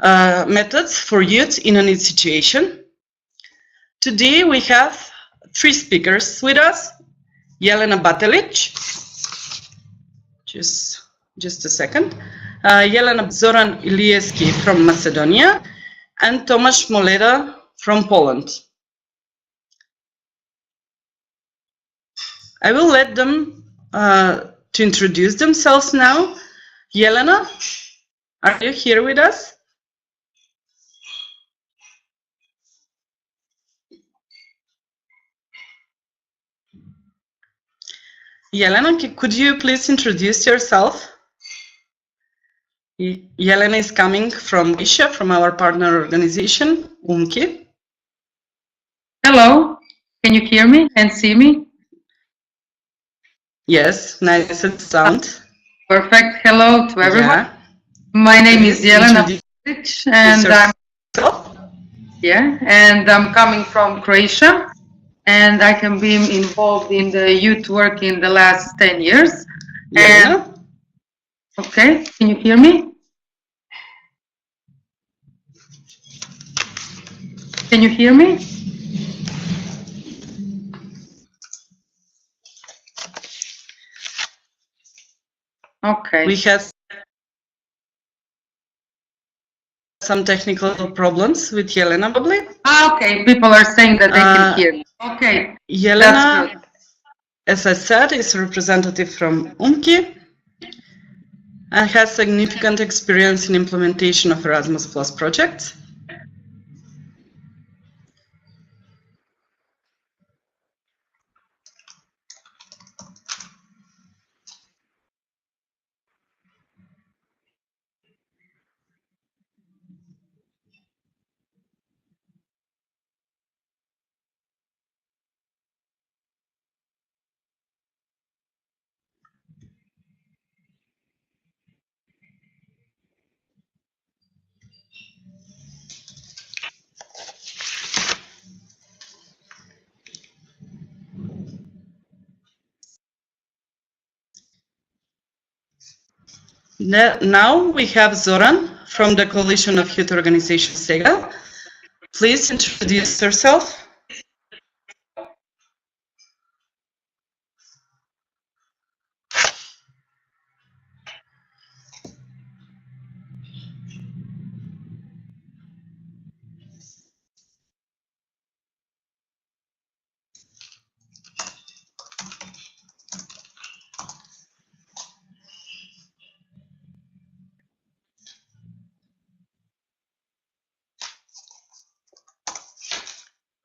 methods for youth in a NEET situation. Today we have 3 speakers with us. Jelena Batelic, just a second. Jelena Zoran Ilieski from Macedonia, and Tomasz Moleda from Poland. I will let them to introduce themselves now. Jelena, are you here with us? Jelena, could you please introduce yourself? Jelena is coming from Croatia, from our partner organization, UMKI. Hello, can you hear me and see me? Yes, nice sound. Perfect. Hello to everyone. Yeah. My name is Jelena Batelic, and I'm coming from Croatia, and I have been involved in the youth work in the last 10 years. Yeah. Okay, can you hear me? Can you hear me? Okay. We have some technical problems with Jelena, probably. Okay, people are saying that they can hear me. Okay. Jelena, as I said, is a representative from UMKI and has significant experience in implementation of Erasmus Plus projects. Now we have Zoran from the coalition of youth organization SEGA. Please introduce yourself.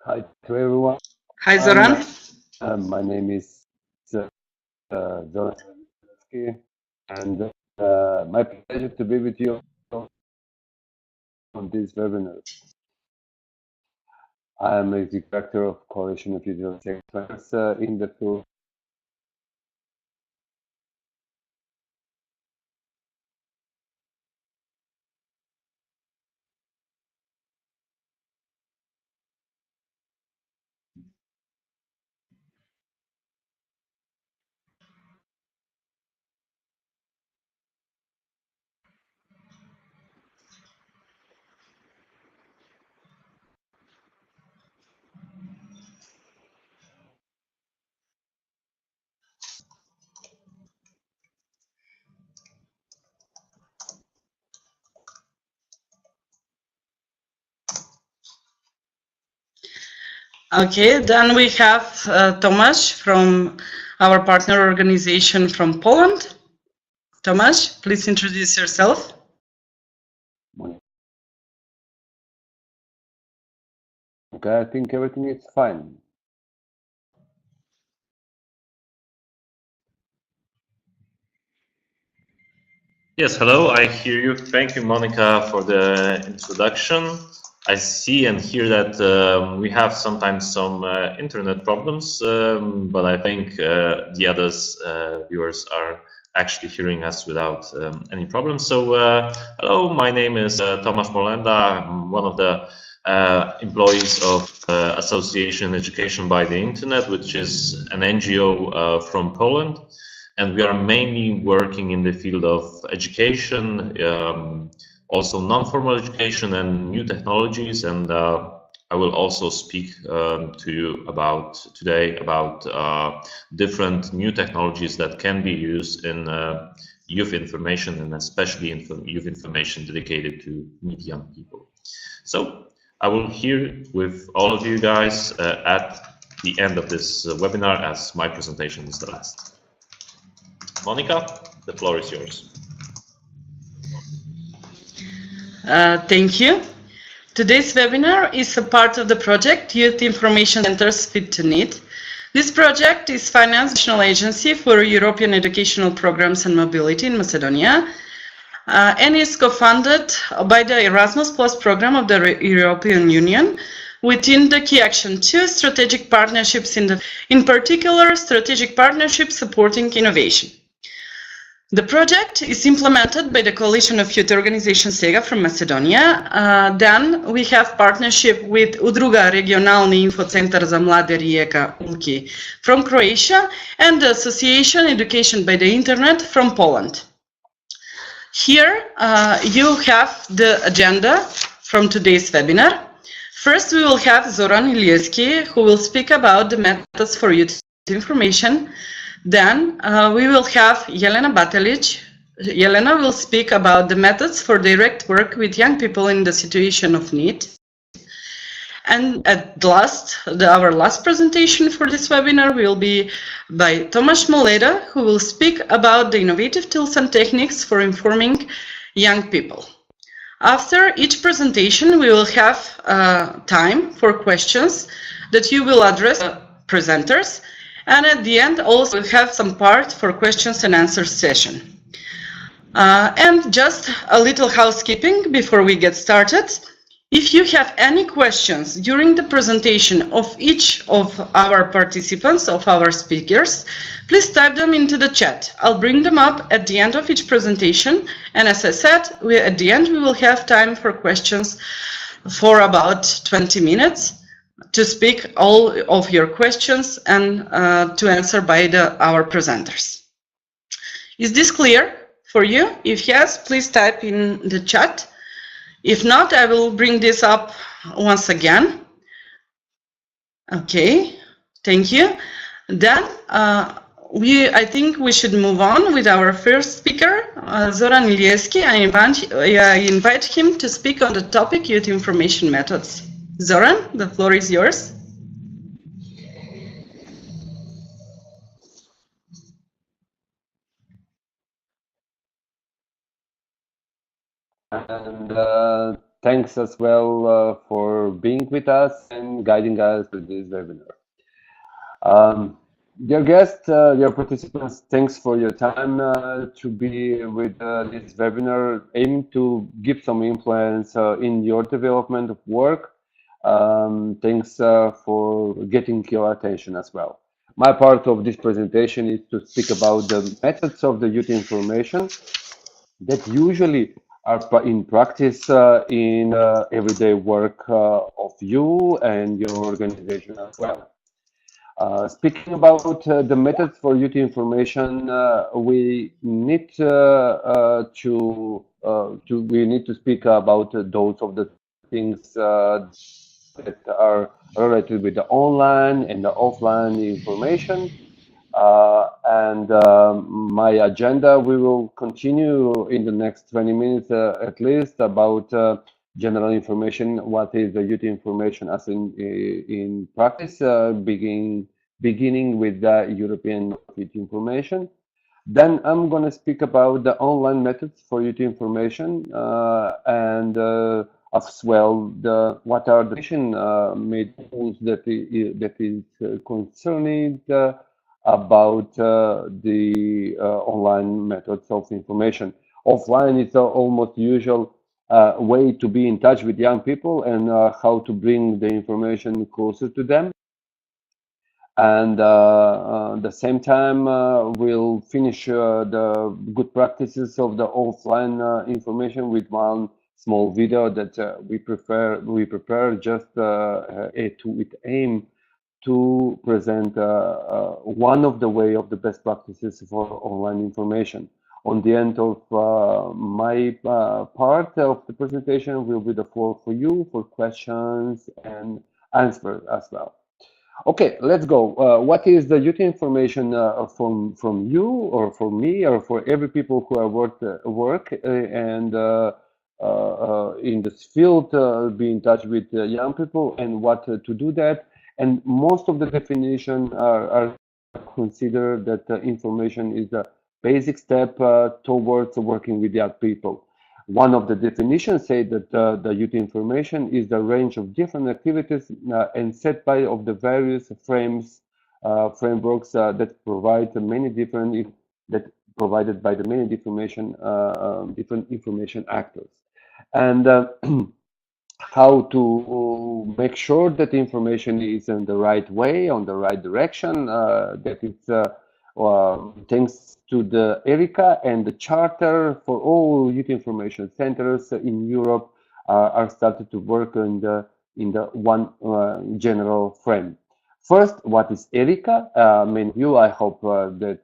Hi to everyone. Hi, Zoran. My name is Zoran, and my pleasure to be with you on this webinar. I am the director of Coalition of Youth Organizations in the field. Okay, then we have Tomasz from our partner organization from Poland. Tomasz, please introduce yourself. Okay, I think everything is fine. Yes, hello, I hear you. Thank you, Monica, for the introduction. I see and hear that we have sometimes some internet problems, but I think the others viewers are actually hearing us without any problems. So, hello, my name is Tomasz Moleda. I'm one of the employees of Association Education by the Internet, which is an NGO from Poland. And we are mainly working in the field of education, also non-formal education and new technologies. And I will also speak to you today about different new technologies that can be used in youth information, and especially in youth information dedicated to NEET young people. So I will hear with all of you guys at the end of this webinar, as my presentation is the last. Monica, the floor is yours. Thank you. Today's webinar is a part of the project Youth Information Centers Fit to NEET. This project is financed by the National Agency for European Educational Programs and Mobility in Macedonia, and is co-funded by the Erasmus program of the European Union within the Key Action 2 strategic partnerships, in particular strategic partnerships supporting innovation. The project is implemented by the Coalition of Youth Organization SEGA from Macedonia. Then we have partnership with Udruga Regionalni Infocentar za Mlade Rijeka UMKI from Croatia and the Association Education by the Internet from Poland. Here you have the agenda from today's webinar. First, we will have Zoran Ilieski, who will speak about the methods for youth information. Then we will have Jelena Batelic. Jelena will speak about the methods for direct work with young people in the situation of need. And at last, our last presentation for this webinar will be by Tomasz Moleda, who will speak about the innovative tools and techniques for informing young people. After each presentation, we will have time for questions that you will address the presenters. And at the end, also we'll have some part for questions and answers session. And just a little housekeeping before we get started. If you have any questions during the presentation of each of our participants, of our speakers, please type them into the chat. I'll bring them up at the end of each presentation. And as I said, at the end, we will have time for questions for about 20 minutes to speak all of your questions and to answer by our presenters. Is this clear for you? If yes, please type in the chat. If not, I will bring this up once again. Okay, thank you. Then I think we should move on with our first speaker, Zoran Ilieski. I invite him to speak on the topic Youth Information Methods. Zoran, the floor is yours. And thanks as well for being with us and guiding us to this webinar. Dear guests, dear participants, thanks for your time to be with this webinar, aiming to give some influence in your development of work. Thanks for getting your attention as well. My part of this presentation is to speak about the methods of the youth information that usually are in practice in everyday work of you and your organization as well. Speaking about the methods for youth information, we need to speak about those of the things that are related with the online and the offline information. My agenda, we will continue in the next 20 minutes at least about general information, what is the youth information as in practice, beginning with the European youth information. Then I'm going to speak about the online methods for youth information and as well what are the made tools that is concerning about the online methods of information. Offline is almost usual way to be in touch with young people and how to bring the information closer to them. And at the same time, we'll finish the good practices of the offline information with one small video that we prepare just with aim to present one of the best practices for online information. On the end of my part of the presentation will be the floor for you for questions and answers as well. Okay, let's go. What is the youth information from you or from me or for every people who are work and in this field, be in touch with young people and what to do that. And most of the definition are consider that information is a basic step towards working with young people. One of the definitions say that the youth information is the range of different activities and set by of the various frameworks that provide many different that provided by the many different information actors, and how to make sure that the information is in the right way, on the right direction, that it's thanks to the ERICA and the charter for all youth information centers in Europe are started to work in the one general frame. First, what is ERICA? Many of you, I hope that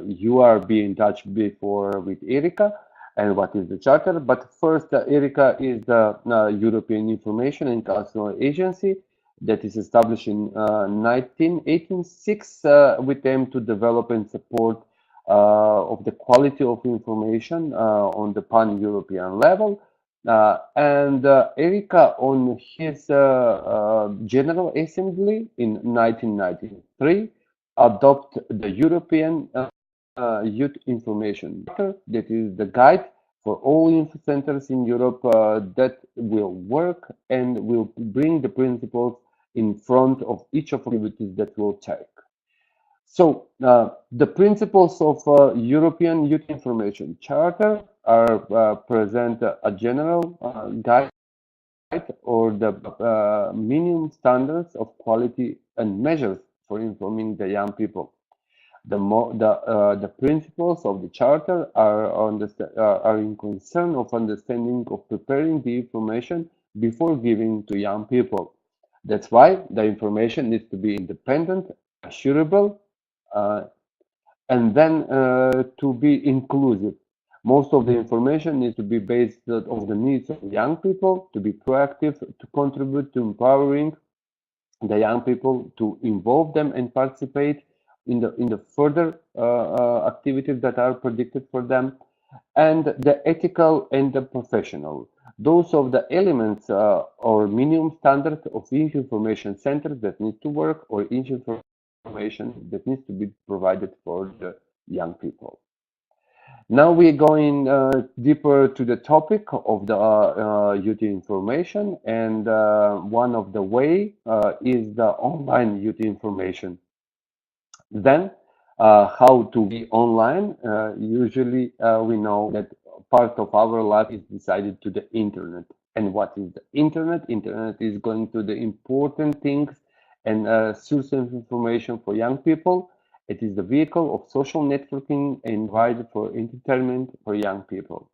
you are being in touch before with ERICA and what is the charter. But first, ERICA is the European Information and Cultural Agency that is established in 1986 with aim to develop and support of the quality of information on the pan-European level. And ERICA on his General Assembly in 1993 adopted the European Youth Information Charter, that is the guide for all info centers in Europe that will work and will bring the principles in front of each of activities that will take. So the principles of European Youth Information Charter are present a general guide or the minimum standards of quality and measures for informing the young people. The principles of the charter are in concern of understanding of preparing the information before giving to young people. That's why the information needs to be independent, assurable, and then to be inclusive. Most of the information needs to be based on the needs of young people, to be proactive, to contribute to empowering the young people, to involve them and participate in the further activities that are predicted for them, and the ethical and the professional. Those of the elements or minimum standards of each information center that need to work or each information that needs to be provided for the young people. Now we're going deeper to the topic of the youth information, and one of the way is the online youth information. Then how to be online? Usually we know that part of our life is decided to the internet. And what is the internet? Internet is going to the important things and source of information for young people. It is the vehicle of social networking and wide for entertainment for young people.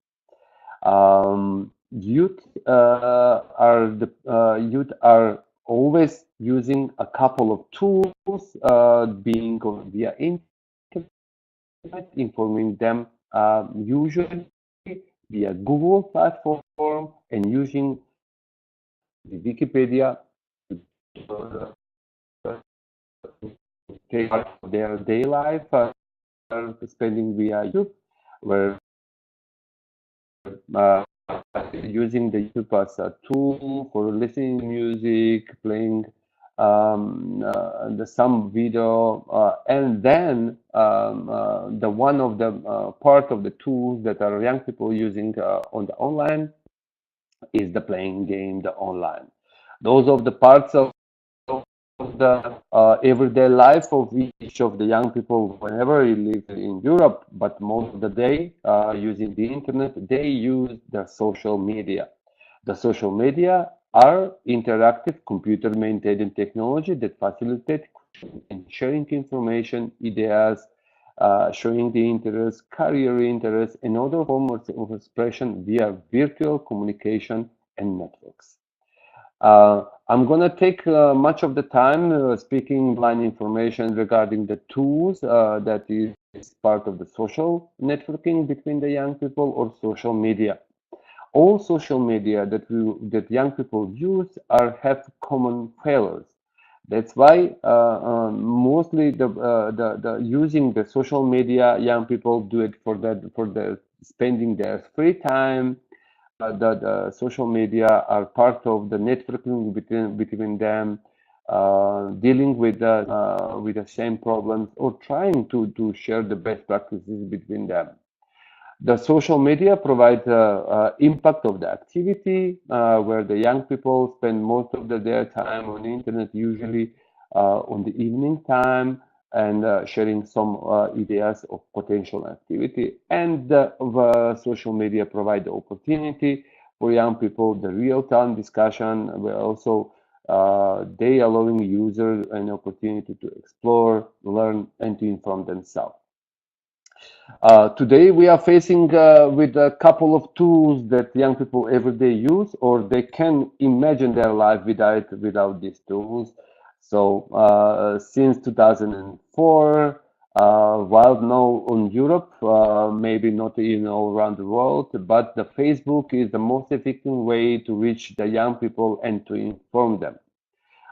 Youth are always using a couple of tools, being via internet, informing them usually via Google platform and using the Wikipedia to take part of their day life, spending via YouTube, where using the YouTube as a tool for listening to music, playing some video, and then the one of the part of the tools that are young people using on the online is the playing game, the online. Those are the parts of the everyday life of each of the young people whenever you live in Europe, but most of the day using the internet, they use the social media. The social media are interactive computer maintained technology that facilitate and sharing information, ideas, showing the interest, career interest, and other forms of expression via virtual communication and networks. I'm going to take much of the time speaking blind information regarding the tools that is it's part of the social networking between the young people or social media. All social media that young people use have common failures. That's why mostly the using the social media, young people do it for the spending their free time. The social media are part of the networking between them, dealing with the same problems or trying to share the best practices between them. The social media provide impact of the activity where the young people spend most of their time on the internet, usually on the evening time, and sharing some ideas of potential activity. And the social media provide the opportunity for young people, the real-time discussion, where also they allowing users an opportunity to explore, learn, and to inform themselves. Today we are facing with a couple of tools that young people every day use, or they can imagine their life without these tools. So since 2004, while now on Europe, maybe not even all around the world, but the Facebook is the most effective way to reach the young people and to inform them.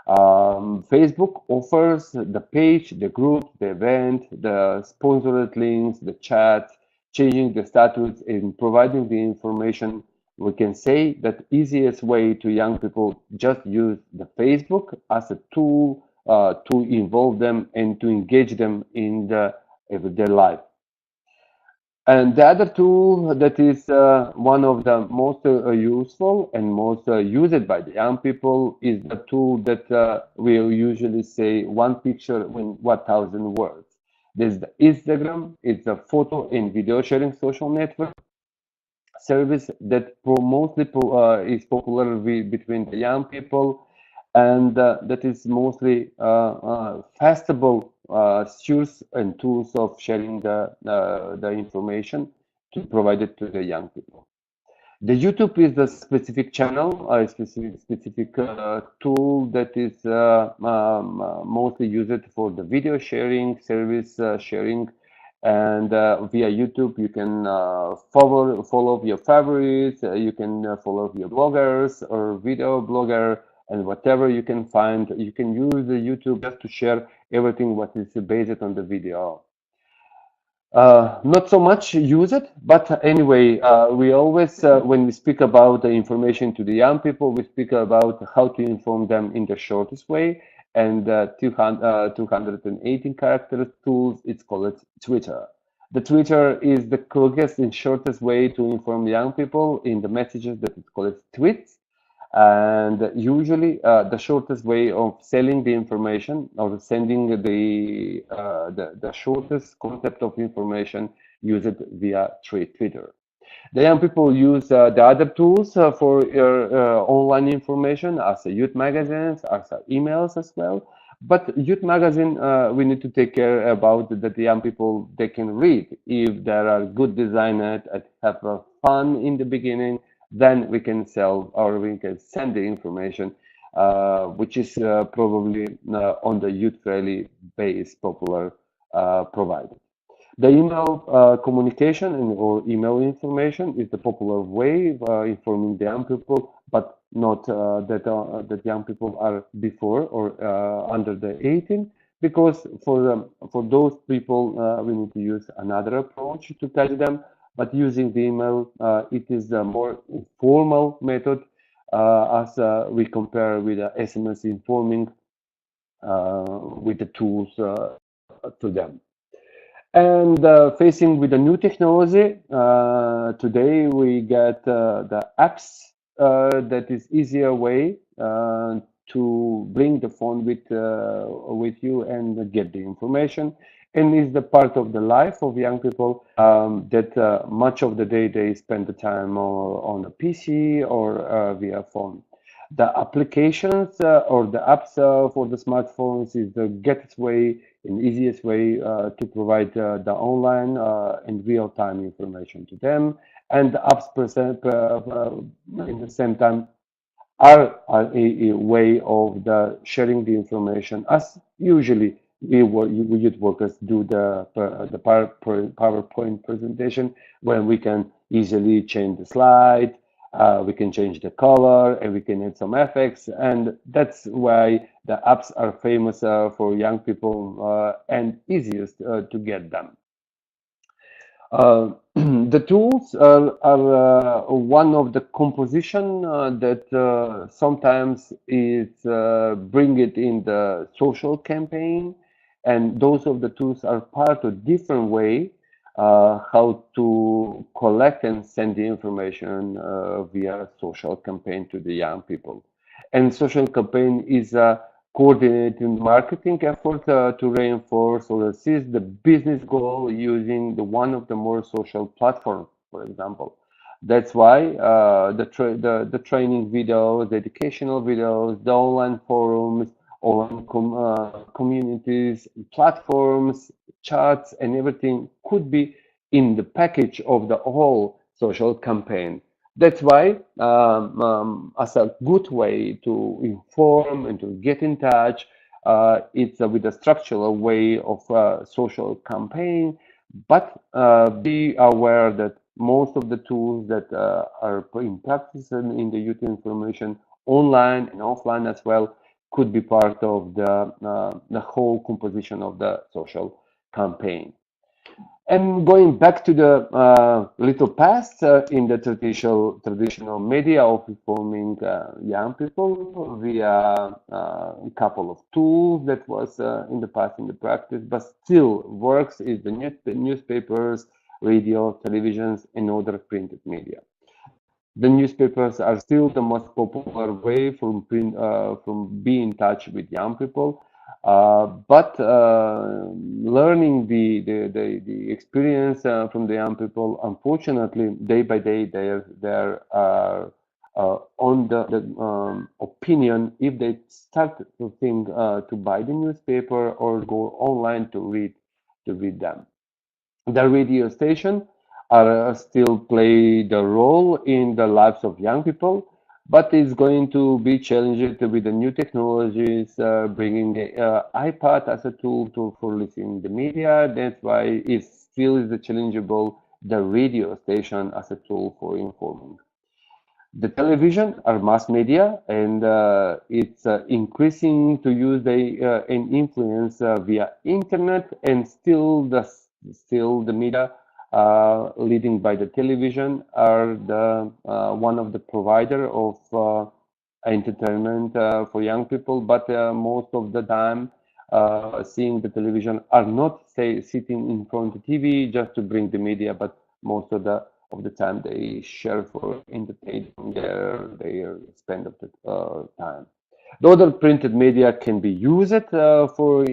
Facebook offers the page, the group, the event, the sponsored links, the chat, changing the status and providing the information. We can say that easiest way to young people just use the Facebook as a tool to involve them and to engage them in the everyday life. And the other tool that is one of the most useful and most used by the young people is the tool that we usually say one picture in 1,000 words. There's the Instagram. It's a photo and video sharing social network service that mostly is popular between the young people, and that is mostly fastable source and tools of sharing the information to provide it to the young people. The YouTube is the specific channel, a specific tool that is mostly used for the video sharing, service sharing, and via YouTube you can follow your favorites, you can follow your bloggers or video blogger, and whatever you can find, you can use the YouTube just to share everything what is based on the video. Not so much use it, but anyway, we always, when we speak about the information to the young people, we speak about how to inform them in the shortest way. And 218 characters tools, it's called Twitter. The Twitter is the quickest and shortest way to inform young people in the messages that it's called tweets. And usually, the shortest way of selling the information or sending the shortest concept of information, use it via Twitter. The young people use the other tools for online information as youth magazines, as emails as well. But youth magazine, we need to take care about that the young people they can read. If there are good designed and have fun in the beginning, then we can sell or we can send the information, which is probably on the youth-friendly base popular provider. The email communication or email information is the popular way of informing the young people, but not that young people are before or under the 18, because for those people we need to use another approach to touch them. But using the email, it is a more informal method as we compare with SMS informing with the tools to them. And facing with the new technology, today we get the apps that is easier way to bring the phone with you and get the information. And is the part of the life of young people that much of the day they spend the time on a PC or via phone. The applications or the apps for the smartphones is the gettest way and easiest way to provide the online and real-time information to them. And the apps in the same time are a way of sharing the information as usually we youth workers do the PowerPoint presentation, when we can easily change the slide, we can change the color, and we can add some effects, and that's why the apps are famous for young people and easiest to get them. The tools are one of the composition that sometimes is bring it in the social campaign, and those of the tools are part of different way how to collect and send the information via social campaign to the young people. And social campaign is a coordinating marketing effort to reinforce or assist the business goal using one of the more social platforms, for example. That's why the training videos, the educational videos, the online forums, online communities, platforms, chats, and everything could be in the package of the whole social campaign. That's why, as a good way to inform and to get in touch, it's with a structural way of social campaign. But be aware that most of the tools that are in practice and in the youth information, online and offline as well, could be part of the whole composition of the social campaign. And going back to the little past in the traditional media of informing young people via a couple of tools that was in the past in the practice, but still works is the newspapers, radio, televisions, and other printed media. The newspapers are still the most popular way from being in touch with young people. But learning the experience from the young people, unfortunately, day by day, they're on the opinion if they start to think to buy the newspaper or go online to read them. The radio station are still play the role in the lives of young people, but it's going to be challenged with the new technologies, bringing the iPad as a tool for listening the media. That's why it still is challengeable the radio station as a tool for informing. The television are mass media, and it's increasing to use the and influence via internet, and still the media leading by the television are the one of the provider of entertainment for young people. But most of the time, seeing the television are not say sitting in front of TV just to bring the media, but most of the time they share for entertaining their spend of the time. The other printed media can be used for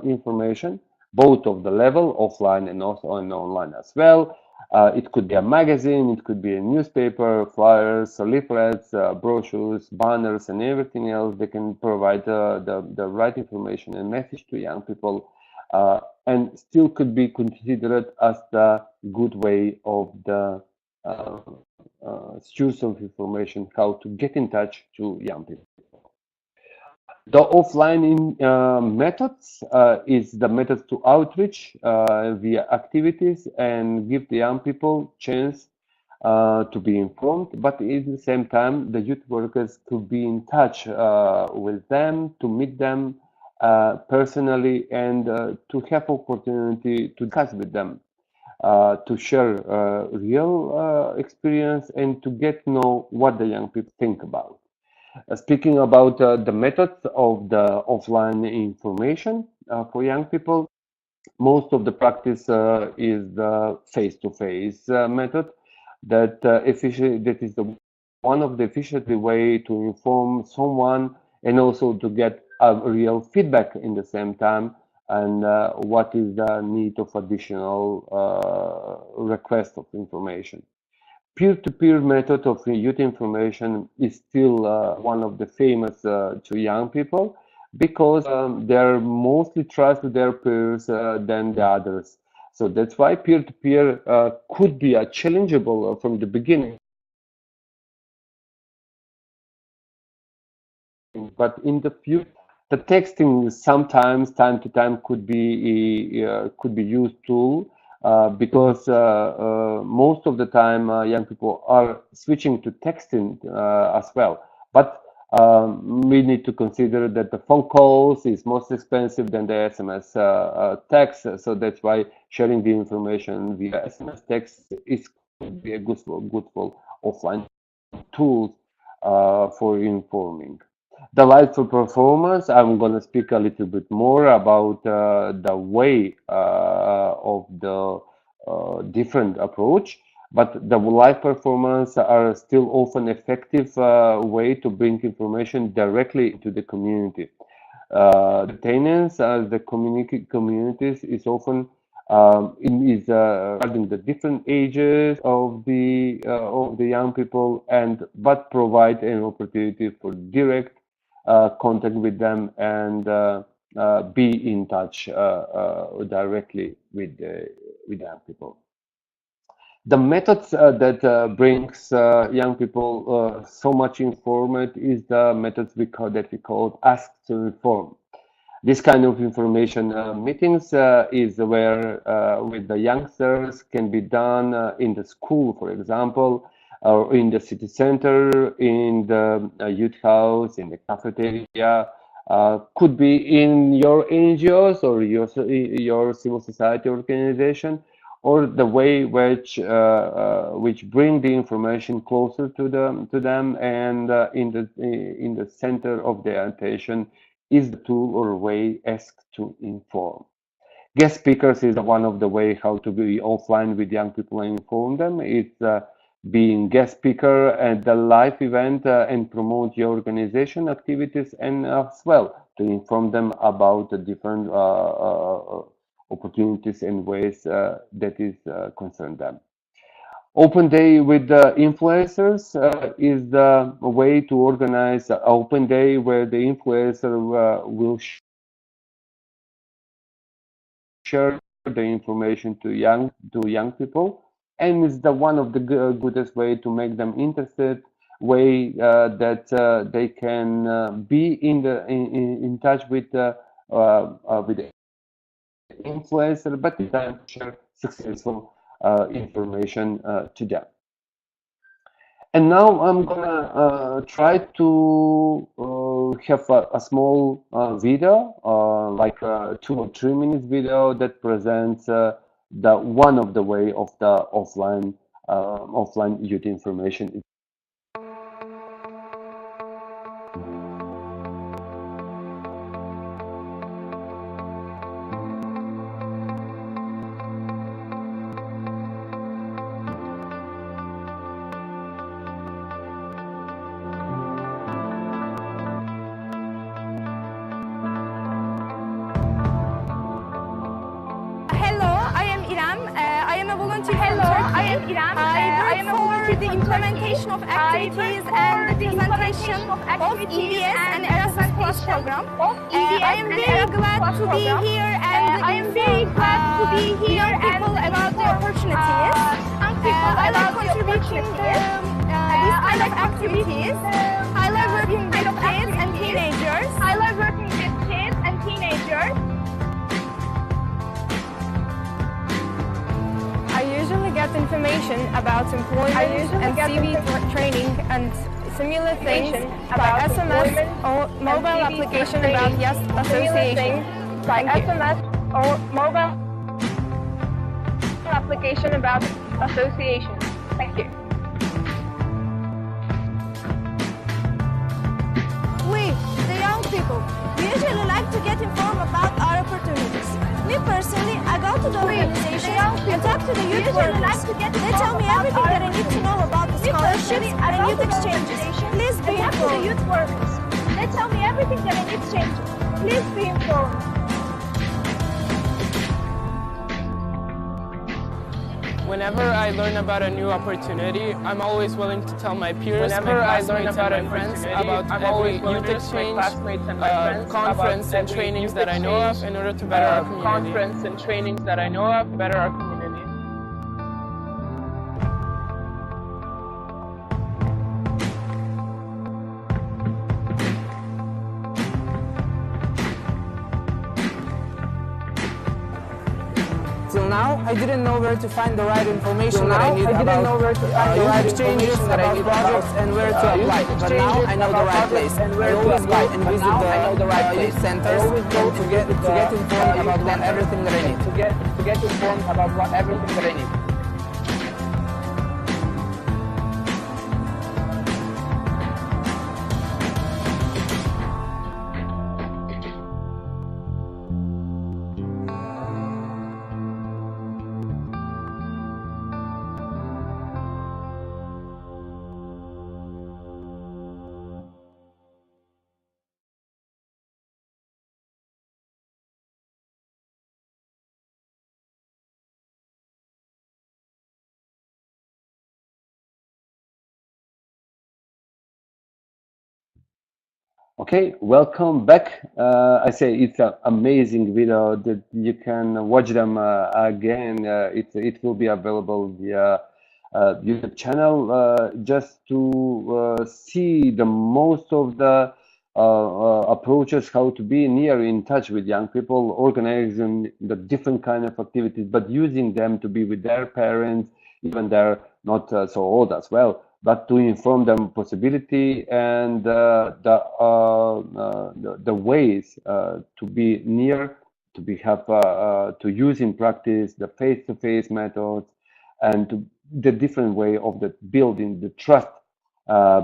information, both of the level offline and also online as well. It could be a magazine, it could be a newspaper, flyers, leaflets, brochures, banners, and everything else. They can provide the right information and message to young people, and still could be considered as the good way of the use of information, how to get in touch to young people. The offline methods is the methods to outreach via activities and give the young people chance to be informed, but at the same time, the youth workers could be in touch with them, to meet them personally, and to have opportunity to discuss with them, to share real experience and to get to know what the young people think about. Speaking about the methods of the offline information for young people, most of the practice is the face-to-face method that that is one of the efficient way to inform someone and also to get a real feedback in the same time, and what is the need of additional request of information. Peer-to-peer method of youth information is still one of the famous to young people, because they're mostly trust their peers than the others. So that's why peer-to-peer could be a challengeable from the beginning. But in the future, The texting sometimes, time to time, could be used tool because most of the time young people are switching to texting as well. But we need to consider that the phone calls is most expensive than the SMS text, so that's why sharing the information via SMS text is could be a good for offline tools for informing. The live performance, I'm going to speak a little bit more about the way of the different approach, but the live performance are still often effective way to bring information directly to the community. The tenants as the communities is often regarding the different ages of the young people, and but provide an opportunity for direct contact with them and be in touch directly with young people. The methods that brings young people so much informed is the methods we call ask to inform. This kind of information meetings is where with the youngsters can be done in the school, for example, or in the city center, in the youth house, in the cafeteria, could be in your NGOs or your civil society organization, or the way which bring the information closer to them and in the center of their attention is the tool or way ask to inform. Guest speakers is one of the way how to be offline with young people and inform them. It's being guest speaker at the live event and promote your organization activities, and as well to inform them about the different opportunities and ways that is concern them. Open day with the influencers is the way to organize an open day where the influencer will share the information to young people, and it's the one of the goodest way to make them interested, way that they can be in touch with the influencer, but then share successful information to them. And now I'm gonna try to have a small video, like a 2 or 3 minutes video that presents the one of the way of the offline youth information. Implementation of activities and the presentation of EBS and Erasmus Programme. I am very glad to be here, and I am very glad to be here people about the opportunities. I like contributing to these kind of activities. I love working with kids and teenagers. I usually get information about employment and CV training and similar things by SMS or mobile application about YES Association. Thank you. We, the young people, usually like to get informed about our opportunities. Me personally, I go to the organization and talk to the youth workers. They tell me everything that I need to know about the scholarships and youth exchanges. Please be informed. Whenever I learn about a new opportunity, I'm always willing to tell my peers, my classmates, and my friends about every youth exchange, conference, and trainings that I know of in order to better our community. now, I didn't know where to find the right information that I need about youth exchanges, about projects, and where to apply. But now I know the right place. I always go and visit the youth centers to get informed about everything that I need. To get informed about everything that I need. Okay, welcome back. I say it's an amazing video that you can watch them again. It will be available via YouTube channel just to see the most of the approaches how to be near in touch with young people, organizing the different kind of activities, but using them to be with their parents, even they're not so old as well, but to inform them possibility and the ways to be near, to be have to use in practice the face-to-face methods, and to the different way of the building the trust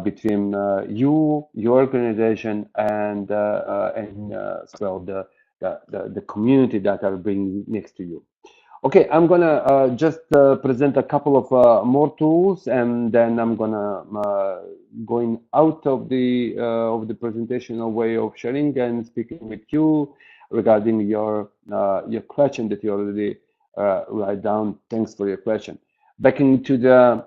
between you, your organization, and as well the community that are being next to you. Okay, I'm gonna just present a couple of more tools, and then I'm gonna going out of the presentational way of sharing and speaking with you regarding your question that you already write down. Thanks for your question. Back into the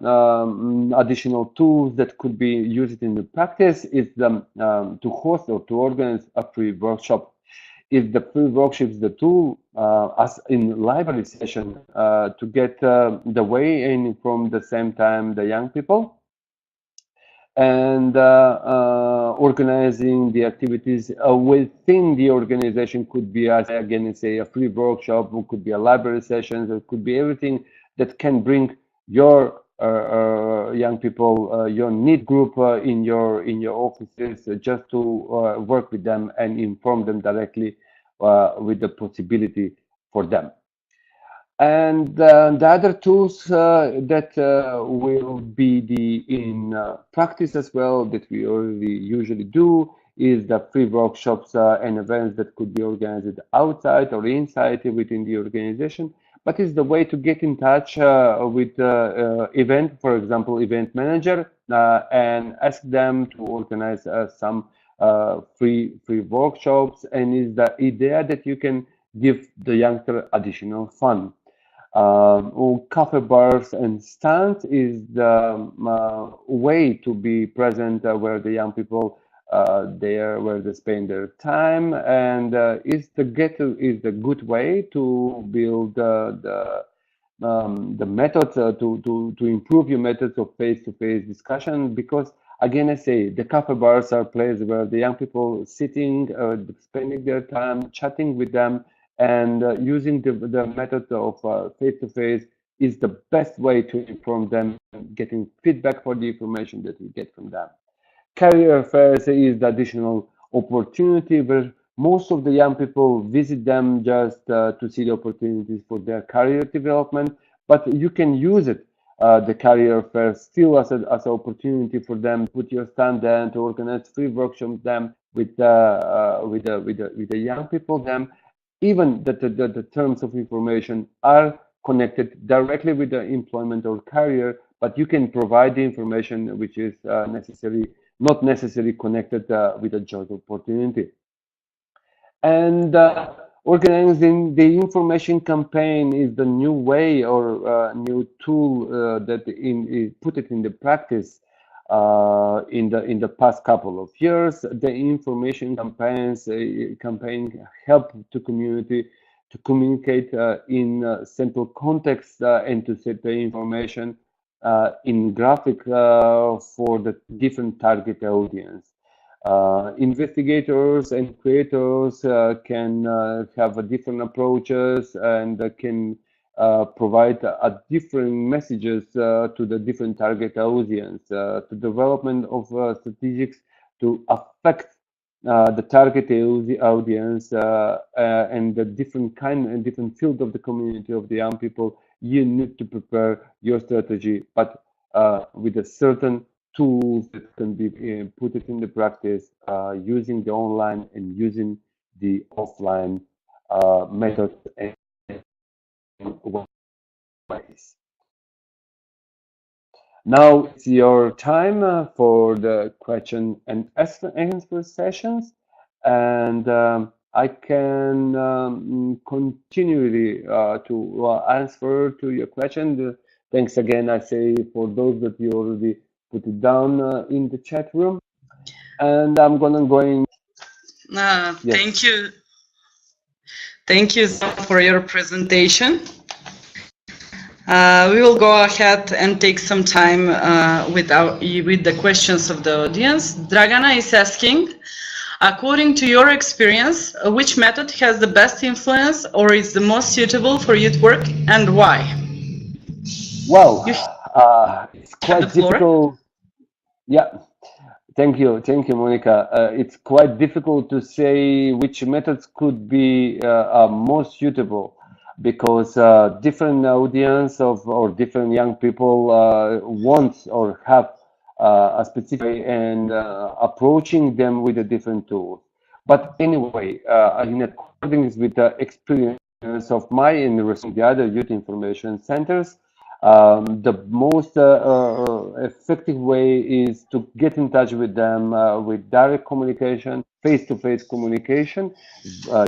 additional tools that could be used in the practice is the to host or to organize a free workshop. If the free workshop is the tool, as in library session, to get the way in from the same time the young people, and organizing the activities within the organization could be, as again say, a free workshop, it could be a library session, it could be everything that can bring your young people, your NEET group in your offices, just to work with them and inform them directly with the possibility for them. And the other tools that will be in practice as well, that we already usually do, is the free workshops and events that could be organized outside or inside within the organization. But it's the way to get in touch with event, for example, event manager, and ask them to organize some free workshops. And is the idea that you can give the youngster additional fun. Cafe bars and stands is the way to be present where the young people there, where they spend their time, and is the good way to build the methods to improve your methods of face-to-face discussion. Because again, I say the cafe bars are places where the young people sitting, spending their time chatting with them, and using the method of face-to-face is the best way to inform them, getting feedback for the information that we get from them. Career fairs is the additional opportunity where most of the young people visit them just to see the opportunities for their career development, but you can use it, the career fair, still as an opportunity for them to put your stand there and to organize free workshops them with the young people. Them even the terms of information are connected directly with the employment or career, but you can provide the information which is not necessarily connected with a job opportunity. And organizing the information campaign is the new way or new tool that put it in the practice in the past couple of years. The information campaign help to community to communicate in simple context and to set the information in graphic for the different target audience. Investigators and creators can have different approaches and can provide different messages to the different target audience, to development of strategies to affect the target audience and the different kind and different field of the community of the young people. You need to prepare your strategy, but with a certain tools that can be put it in the practice using the online and using the offline methods and ways. Now it's your time for the question and answer sessions, and I can continue to answer to your question. Thanks again, I say, for those that you already put it down in the chat room, and I'm gonna go. Yes. Thank you for your presentation. We will go ahead and take some time with the questions of the audience. Dragana is asking, according to your experience, which method has the best influence or is the most suitable for youth work, and why? Well, it's quite difficult. Yeah, thank you, Monica. It's quite difficult to say which methods could be most suitable, because different audience or different young people want or have a specific way and approaching them with a different tool. But anyway, in accordance with the experience of my and the other youth information centers, the most effective way is to get in touch with them with direct communication, face-to-face communication,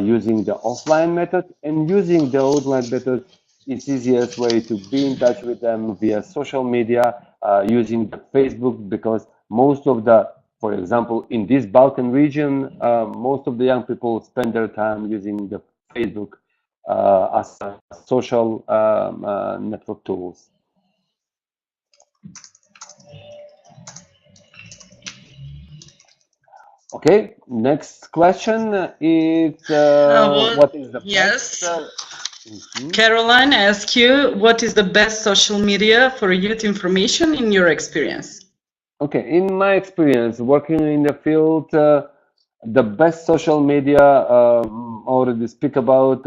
using the offline method, and using the online method is easiest way to be in touch with them via social media, using the Facebook, because most of the, for example, in this Balkan region, most of the young people spend their time using the Facebook as a social network tools. Okay, next question is what is the best? Caroline asks you, what is the best social media for youth information in your experience? Okay, in my experience, working in the field, the best social media already speak about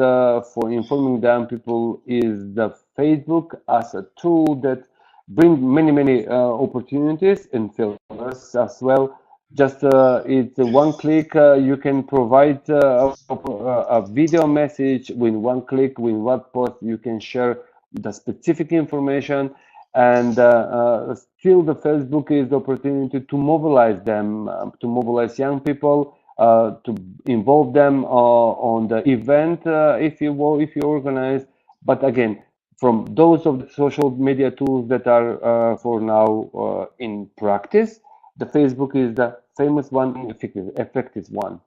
for informing the young people is the Facebook as a tool that bring many opportunities and failures as well. Just it's one click, you can provide a video message with one click, with one post, you can share the specific information, and still the Facebook is the opportunity to mobilize them, to mobilize young people, to involve them on the event if you organize. But again, from those of the social media tools that are for now in practice, the Facebook is the famous one, effective one.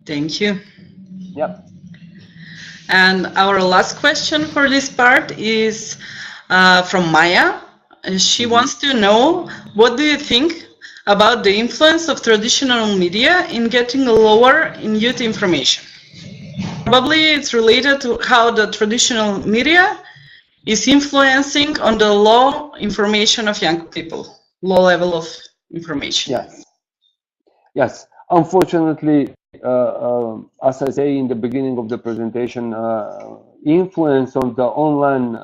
Thank you. Yep. And our last question for this part is from Maya. She wants to know, what do you think about the influence of traditional media in getting lower in youth information? Probably it's related to how the traditional media is influencing on the low information of young people, low level of information. Yes. Yes. Unfortunately, as I say in the beginning of the presentation, influence on the online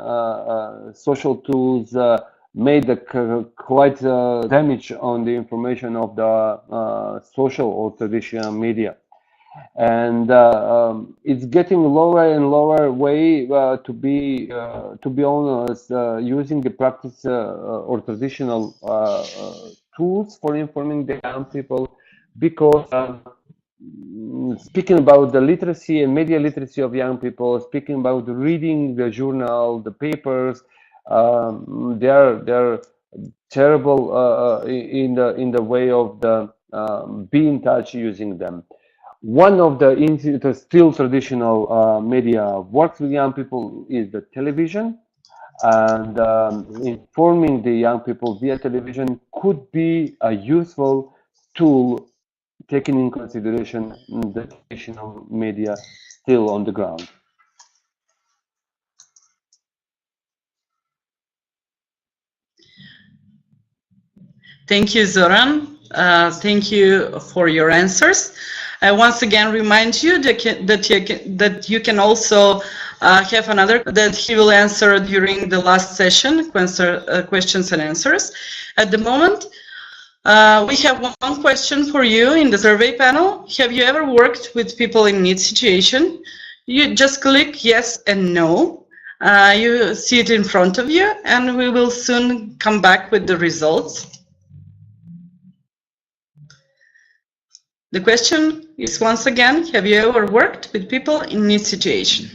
social tools made quite damage on the information of the social or traditional media. And it's getting lower and lower way to be honest, using the practice or traditional tools for informing the young people, because speaking about the literacy and media literacy of young people, speaking about reading the journal, the papers, they're terrible in the way of the be in touch using them. One of the still traditional media works with young people is the television, and informing the young people via television could be a useful tool taking in consideration the traditional media still on the ground. Thank you, Zoran. Thank you for your answers. I once again remind you that you can also have another that he will answer during the last session, questions and answers. At the moment, we have one question for you in the survey panel. Have you ever worked with people in NEET situation? You just click yes and no. You see it in front of you, and we will soon come back with the results. The question is once again, have you ever worked with people in NEET situation?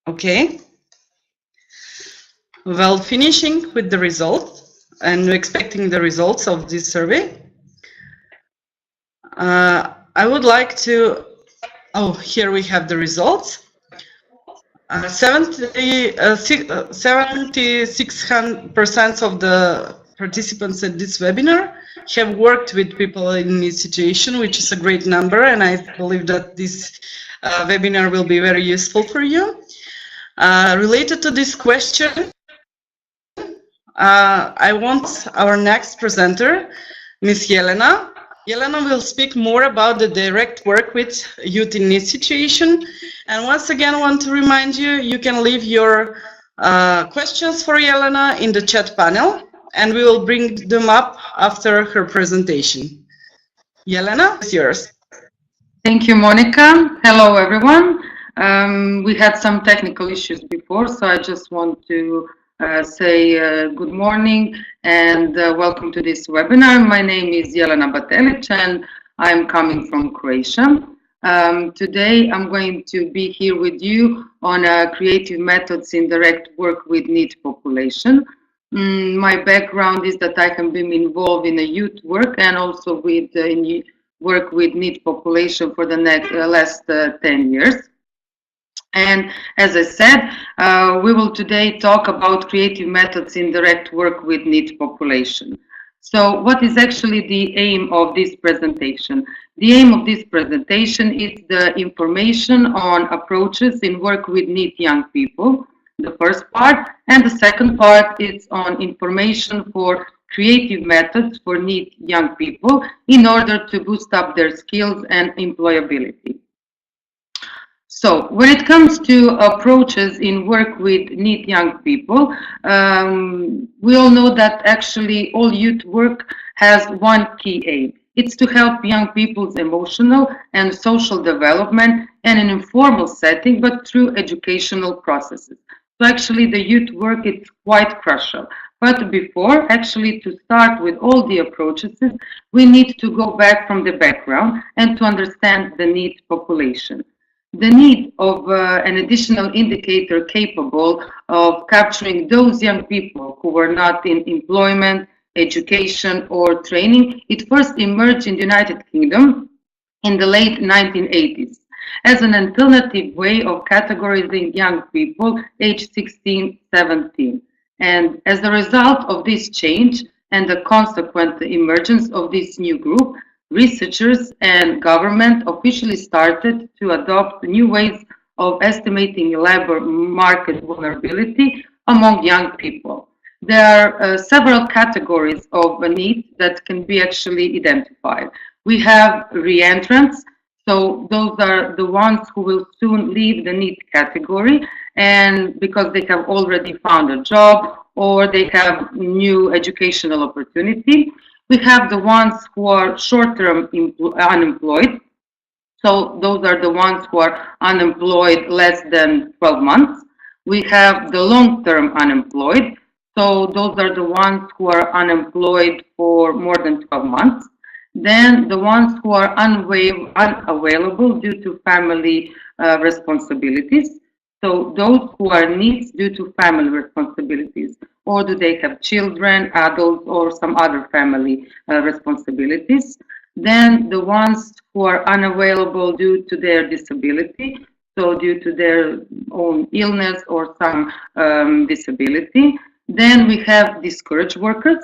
Okay. Well, finishing with the results and expecting the results of this survey, I would like to, here we have the results. 76% of the participants at this webinar have worked with people in this situation, which is a great number, and I believe that this webinar will be very useful for you. Related to this question, I want our next presenter, Ms. Jelena. Jelena will speak more about the direct work with youth in NEET situation. And once again, I want to remind you, you can leave your questions for Jelena in the chat panel, and we will bring them up after her presentation. Jelena, it's yours. Thank you, Monica. Hello, everyone. We had some technical issues before, so I just want to say good morning and welcome to this webinar. My name is Jelena Batelic and I'm coming from Croatia. Today I'm going to be here with you on creative methods in direct work with NEET population. My background is that I have been involved in a youth work and also with work with NEET population for the last 10 years. And as I said, we will today talk about creative methods in direct work with NEET population. So what is actually the aim of this presentation? The aim of this presentation is the information on approaches in work with NEET young people, the first part, and the second part is on information for creative methods for NEET young people in order to boost up their skills and employability. So when it comes to approaches in work with NEET young people, we all know that actually all youth work has one key aim. It's to help young people's emotional and social development in an informal setting, but through educational processes. So actually the youth work is quite crucial. But before actually to start with all the approaches, we need to go back from the background and to understand the NEET population. The need of an additional indicator capable of capturing those young people who were not in employment, education, or training, it first emerged in the United Kingdom in the late 1980s as an alternative way of categorizing young people aged 16-17. And as a result of this change and the consequent emergence of this new group, researchers and government officially started to adopt new ways of estimating labor market vulnerability among young people. There are several categories of NEET that can be actually identified. We have re-entrants, so those are the ones who will soon leave the NEET category and because they have already found a job or they have new educational opportunity. We have the ones who are short-term unemployed. So those are the ones who are unemployed less than 12 months. We have the long-term unemployed. So those are the ones who are unemployed for more than 12 months. Then the ones who are unavailable due to family responsibilities. So those who are needs due to family responsibilities, or do they have children, adults, or some other family responsibilities. Then the ones who are unavailable due to their disability. so due to their own illness or some disability. Then we have discouraged workers,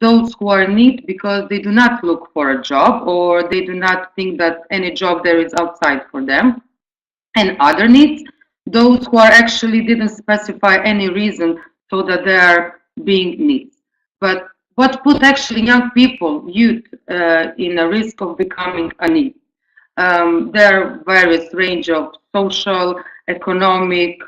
those who are in need because they do not look for a job or they do not think that any job there is outside for them. And other needs, those who are actually didn't specify any reason so that they are being needs. But what put actually young people, youth, in a risk of becoming a need? There are various range of social, economic,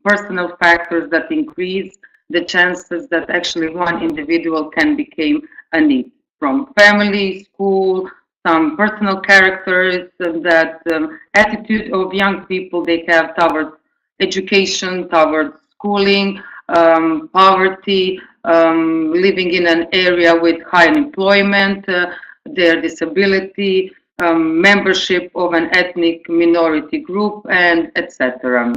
personal factors that increase the chances that actually one individual can become a need, from family, school, some personal characters, that attitude of young people they have towards education, towards schooling, poverty, living in an area with high unemployment, their disability, membership of an ethnic minority group, and etc.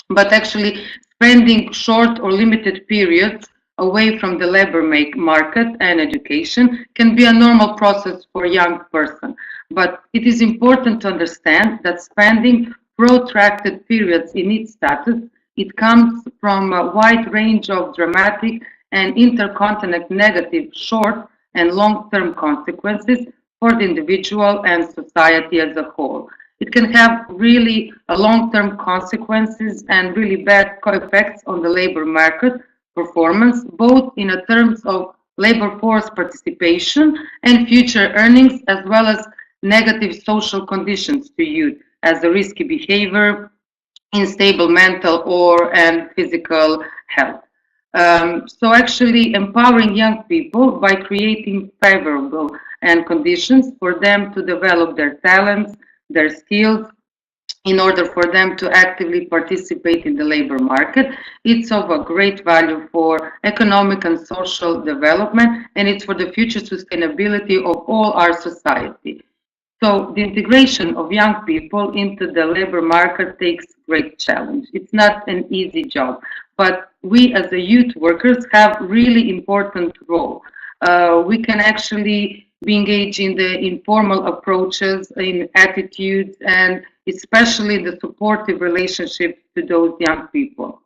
But actually, spending short or limited periods away from the labor market and education can be a normal process for a young person. But it is important to understand that spending protracted periods in its status, it comes from a wide range of dramatic and intercontinent negative short and long-term consequences for the individual and society as a whole. It can have really long-term consequences and really bad effects on the labor market performance, both in terms of labor force participation and future earnings, as well as negative social conditions to youth, as a risky behavior, unstable mental and physical health. So actually empowering young people by creating favorable and conditions for them to develop their talents, their skills, in order for them to actively participate in the labor market. It's of a great value for economic and social development, and it's for the future sustainability of all our society. So the integration of young people into the labor market takes great challenge. It's not an easy job, but we as a youth workers have really important role. We can actually be engaged in the informal approaches, in attitudes, and especially the supportive relationships to those young people.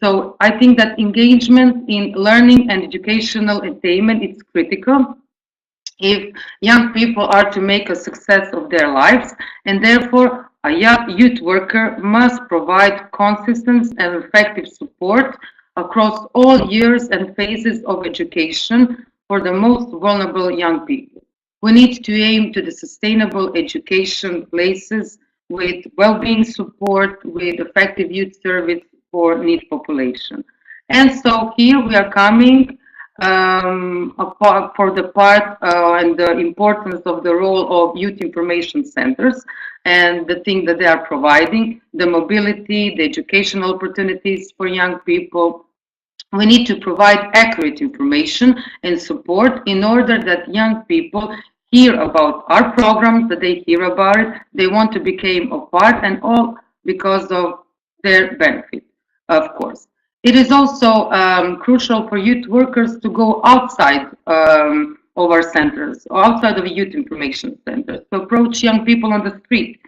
So I think that engagement in learning and educational attainment is critical if young people are to make a success of their lives, and therefore a young youth worker must provide consistent and effective support across all years and phases of education for the most vulnerable young people. We need to aim to the sustainable education places with well-being support, with effective youth service for NEET population. And so here we are coming for the part and the importance of the role of youth information centers and the thing that they are providing, the mobility, the educational opportunities for young people. We need to provide accurate information and support in order that young people hear about our programs, that they hear about it, they want to become a part, and all because of their benefit, of course. It is also crucial for youth workers to go outside of our centers, outside of a youth information center, to approach young people on the street,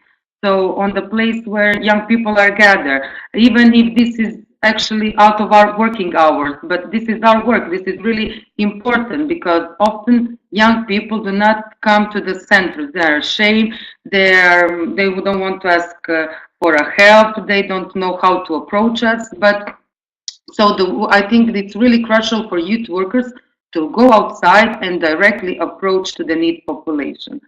so on the place where young people are gathered, even if this is actually out of our working hours, but this is our work. This is really important because often young people do not come to the centers. They are ashamed. They don't want to ask for a help. They don't know how to approach us. But so I think it's really crucial for youth workers to go outside and directly approach to the NEET population.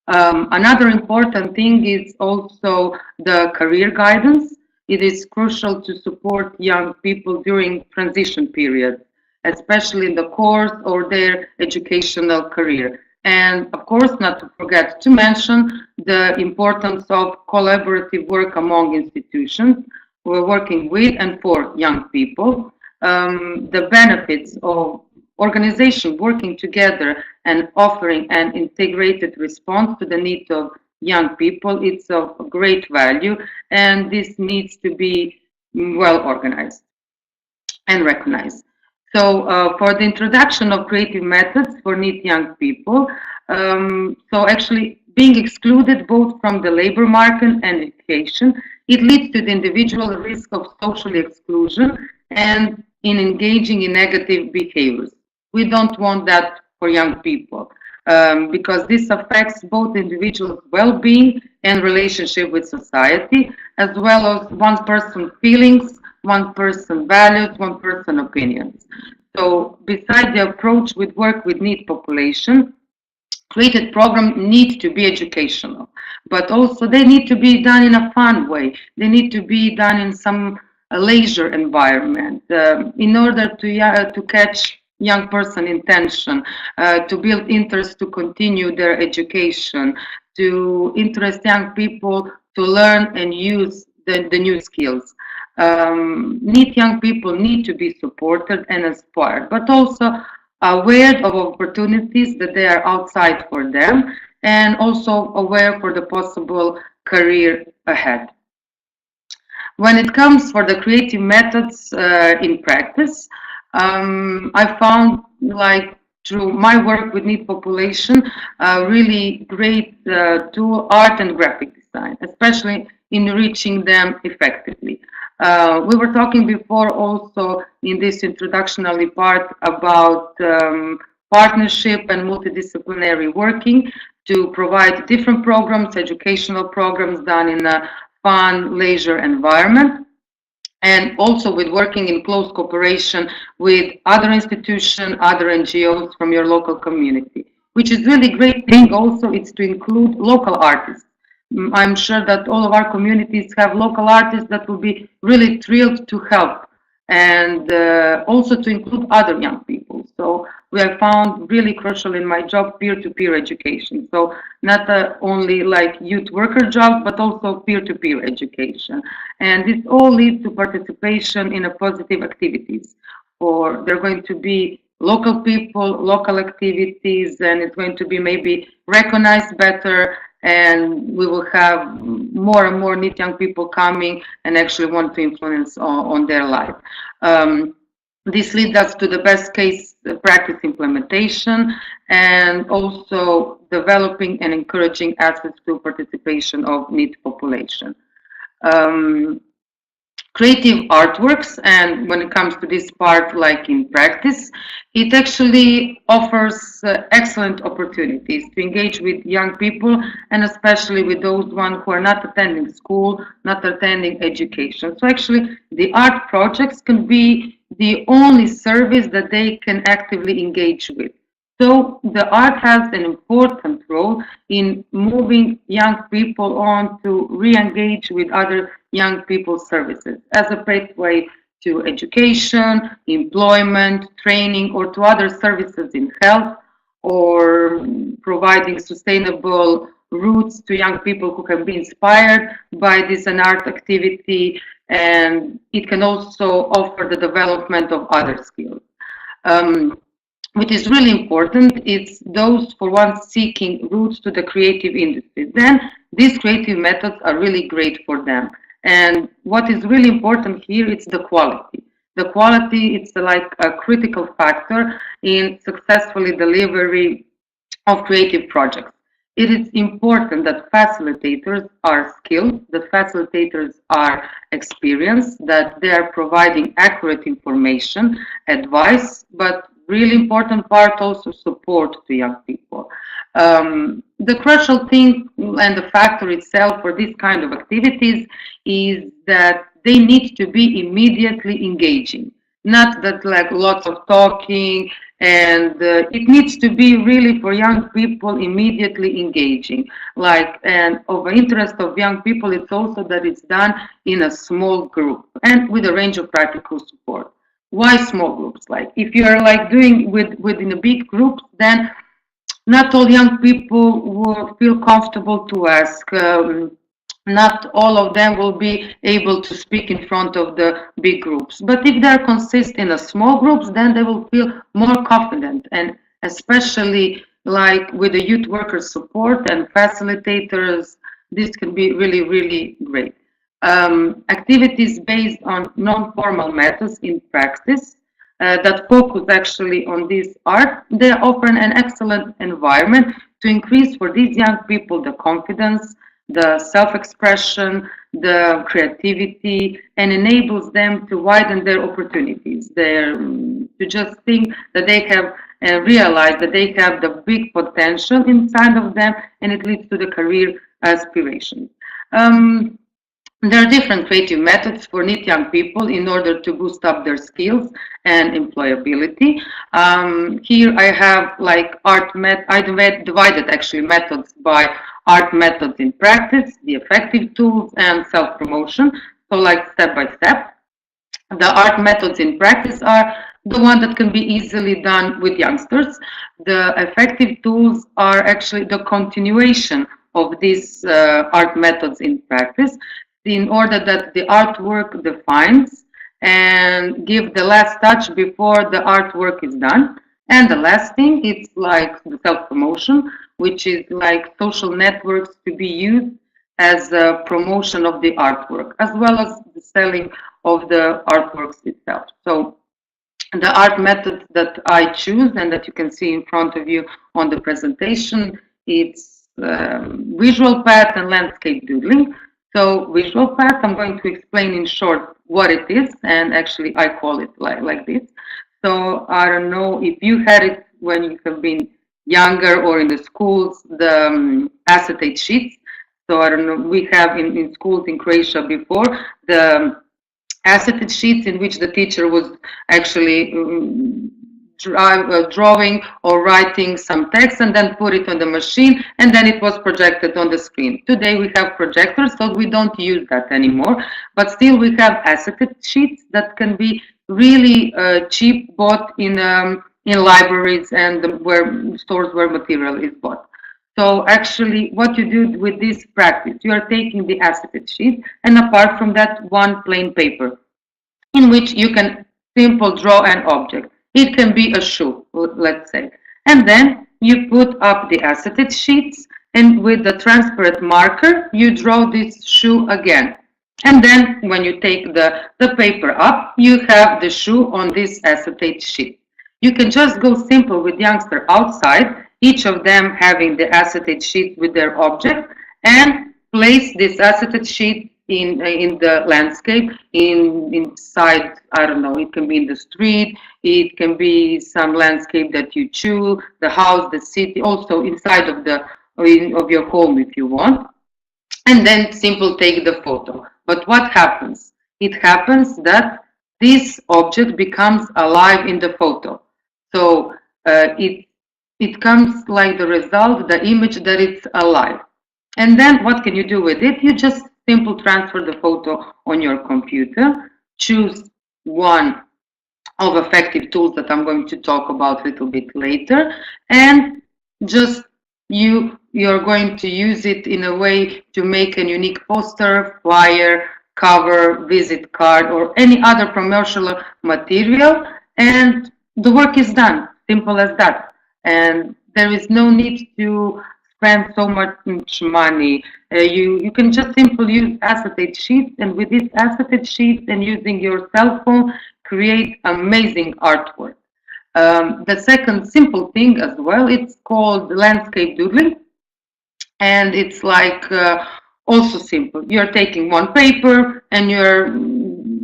Another important thing is also the career guidance. It is crucial to support young people during transition periods, especially in the course or their educational career. And of course, not to forget to mention the importance of collaborative work among institutions who are working with and for young people, the benefits of organization working together and offering an integrated response to the needs of young people. It's of great value, and this needs to be well organized and recognized. So for the introduction of creative methods for NEET young people, so actually being excluded both from the labor market and education it leads to the individual risk of social exclusion and in engaging in negative behaviors. We don't want that for young people because this affects both individuals' well-being and relationship with society, as well as one person's feelings, one person's values, one person's opinions. So besides the approach with work with NEET population, created programs need to be educational, but also they need to be done in a fun way. They need to be done in some leisure environment in order to catch young person intention, to build interest to continue their education, to interest young people to learn and use the new skills. NEET young people need to be supported and inspired, but also aware of opportunities that they are outside for them, and also aware for the possible career ahead. When it comes for the creative methods in practice, I found, like through my work with NEET population, really great tool, art and graphic design, especially in reaching them effectively. We were talking before also in this introductory part about partnership and multidisciplinary working to provide different programs, educational programs done in a fun, leisure environment, and also with working in close cooperation with other institutions, other NGOs from your local community, which is really great thing also is to include local artists. I'm sure that all of our communities have local artists that will be really thrilled to help, and also to include other young people. So we have found really crucial in my job peer-to-peer education. So not only like youth worker jobs, but also peer-to-peer education. And this all leads to participation in a positive activities. Or they're going to be local people, local activities, and it's going to be maybe recognized better, and we will have more and more NEET young people coming and actually want to influence on their life. This leads us to the best case practice implementation, and also developing and encouraging access to participation of NEET population. Creative artworks, and when it comes to this part, like in practice, it actually offers excellent opportunities to engage with young people, and especially with those ones who are not attending school, not attending education. So actually the art projects can be the only service that they can actively engage with. So the art has an important role in moving young people on to re-engage with other young people's services as a pathway to education, employment, training, or to other services in health, or providing sustainable routes to young people who can be inspired by this an art activity, and it can also offer the development of other skills. Which is really important, it's those for one seeking routes to the creative industry. Then these creative methods are really great for them. And what is really important here is the quality. The quality, it's like a critical factor in successfully delivery of creative projects. It is important that facilitators are skilled, that facilitators are experienced, that they are providing accurate information, advice, but really important part also support to young people. The crucial thing and the factor itself for this kind of activities is that they need to be immediately engaging, not that like lots of talking, and it needs to be really for young people immediately engaging. Like, and of interest of young people, it's also that it's done in a small group and with a range of practical support. Why small groups? Like if you're like doing within a big group, then not all young people will feel comfortable to ask. Not all of them will be able to speak in front of the big groups. But if they consist in a small groups, then they will feel more confident, and especially like with the youth workers support and facilitators, this can be really, really great. Activities based on non-formal methods in practice that focus actually on this art, they offer an excellent environment to increase for these young people the confidence, the self-expression, the creativity, and enables them to widen their opportunities. To just think that they have realize that they have the big potential inside of them, and it leads to the career aspirations. There are different creative methods for NEET young people in order to boost up their skills and employability. Here I have like I divided actually methods by art methods in practice, the effective tools, and self-promotion. So like step by step. The art methods in practice are the one that can be easily done with youngsters. The effective tools are actually the continuation of these art methods in practice, in order that the artwork defines and give the last touch before the artwork is done. And the last thing, it's like the self-promotion, which is like social networks to be used as a promotion of the artwork, as well as the selling of the artworks itself. So the art method that I choose and that you can see in front of you on the presentation, it's visual path and landscape doodling. So visual path, I'm going to explain in short what it is, and actually I call it like this. So I don't know if you had it when you have been younger or in the schools, the acetate sheets. So I don't know, we have in schools in Croatia before the acetate sheets in which the teacher was actually drawing or writing some text and then put it on the machine, and then it was projected on the screen. Today we have projectors, so we don't use that anymore, but still we have acetate sheets that can be really cheap, bought in libraries and where stores where material is bought. So actually what you do with this practice, you are taking the acetate sheet and apart from that one plain paper in which you can simple draw an object. It can be a shoe, let's say. And then you put up the acetate sheets and with the transparent marker, you draw this shoe again. And then when you take the paper up, you have the shoe on this acetate sheet. You can just go simple with youngster outside, each of them having the acetate sheet with their object, and place this acetate sheet in the landscape, inside, I don't know, it can be in the street, it can be some landscape that you choose, the house, the city, also inside of your home if you want, and then simple take the photo. But what happens? It happens that this object becomes alive in the photo. So it comes like the result, the image that it's alive. And then what can you do with it? You just simple transfer the photo on your computer, choose one of effective tools that I'm going to talk about a little bit later, and just you're going to use it in a way to make a unique poster, flyer, cover, visit card, or any other promotional material, and the work is done. Simple as that. And there is no need to spend so much money. You can just simply use acetate sheets, and with this acetate sheets and using your cell phone, create amazing artwork. The second simple thing as well, it's called landscape doodling, and it's like also simple. You're taking one paper and you're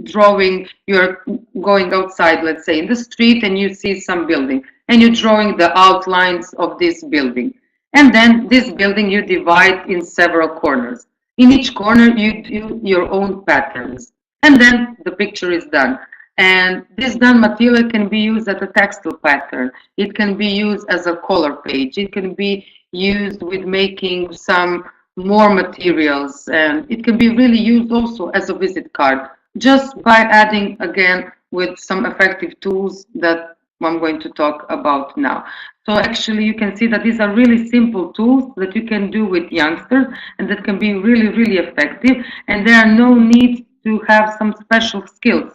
drawing, you're going outside, let's say in the street, and you see some building, and you're drawing the outlines of this building. And then this building you divide in several corners. In each corner you do your own patterns, and then the picture is done. And this done material can be used as a textile pattern. It can be used as a color page. It can be used with making some more materials, and it can be really used also as a visit card, just by adding again with some effective tools that I'm going to talk about now. So actually you can see that these are really simple tools that you can do with youngsters and that can be really, really effective, and there are no need to have some special skills.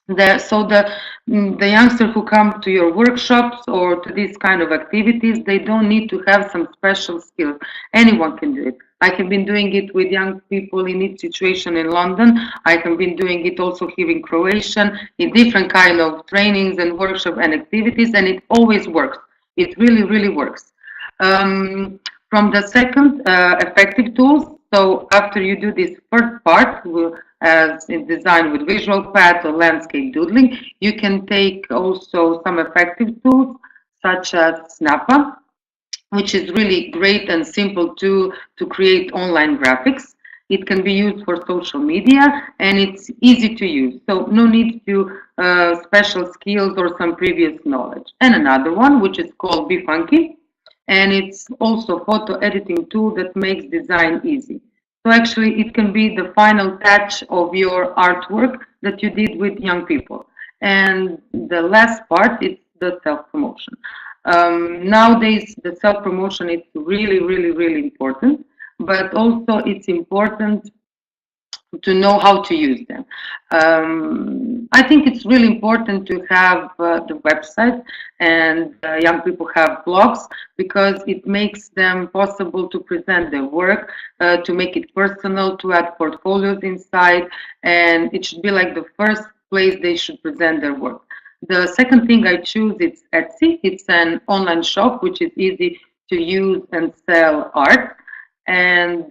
So the youngsters who come to your workshops or to these kind of activities, they don't need to have some special skills. Anyone can do it. I have been doing it with young people in NEET Situation in London. I have been doing it also here in Croatia, in different kind of trainings and workshops and activities, and it always works. It really, really works. From the second effective tools, So after you do this first part, as in design with visual path or landscape doodling, you can take also some effective tools such as Snappa, which is really great and simple to create online graphics. It can be used for social media and it's easy to use. So no need to special skills or some previous knowledge. And another one, which is called Be Funky. And it's also a photo editing tool that makes design easy. So actually it can be the final touch of your artwork that you did with young people. And the last part is the self-promotion. Nowadays, the self-promotion is really, really, really important, but also it's important to know how to use them. I think it's really important to have the website and young people have blogs because it makes them possible to present their work, to make it personal, to add portfolios inside, and it should be like the first place they should present their work. The second thing I choose is Etsy. It's an online shop which is easy to use and sell art. And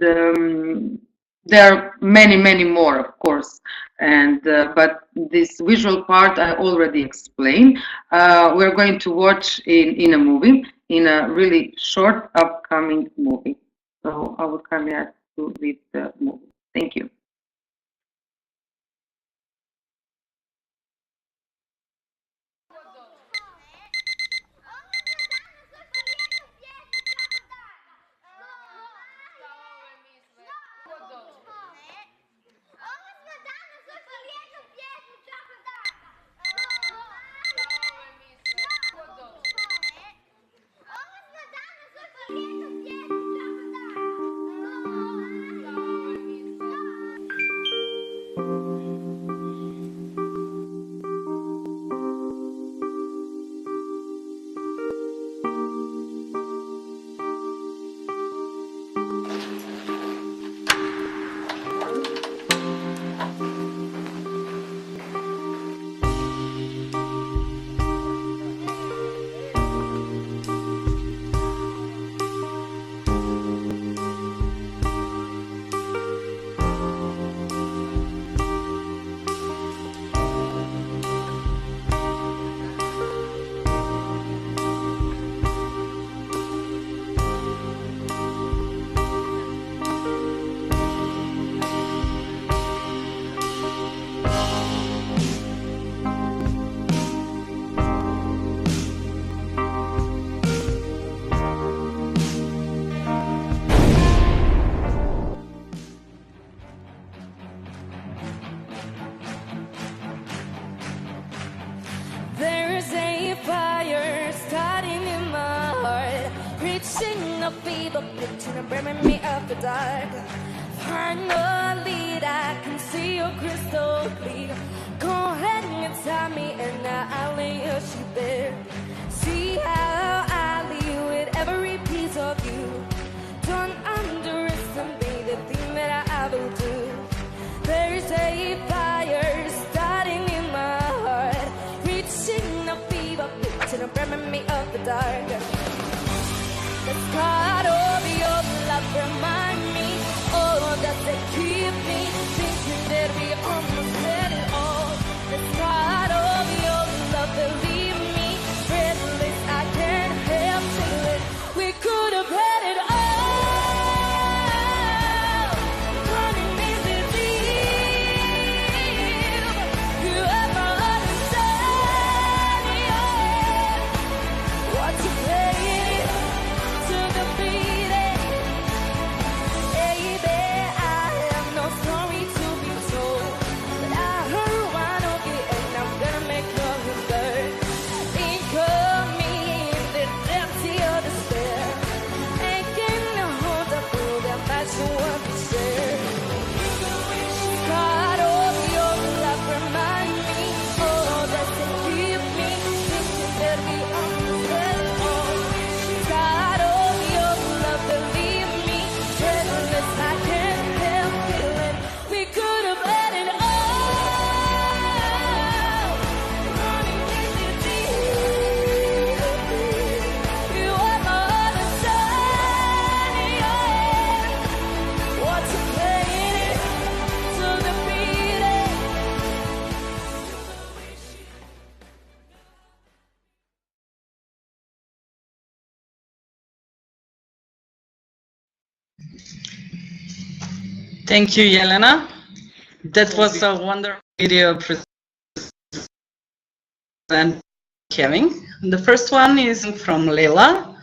there are many, many more, of course. And but this visual part I already explained. We're going to watch in a movie, in a really short upcoming movie. So I would kindly ask to read the movie. Thank you. Bringing me up the dark. Finally, I can see your crystal clear. Go ahead and tie me in the alley, your sheep there. See how I leave with every piece of you. Don't underestimate the thing that I will do. There's a fire starting in my heart, reaching a fever pitch and bringing me up the dark. The start of your love remind me, oh, does it keep me thinking that we almost had it all? The start of your love Thank you, Yelena. That was a wonderful video presentation. The first one is from Leila.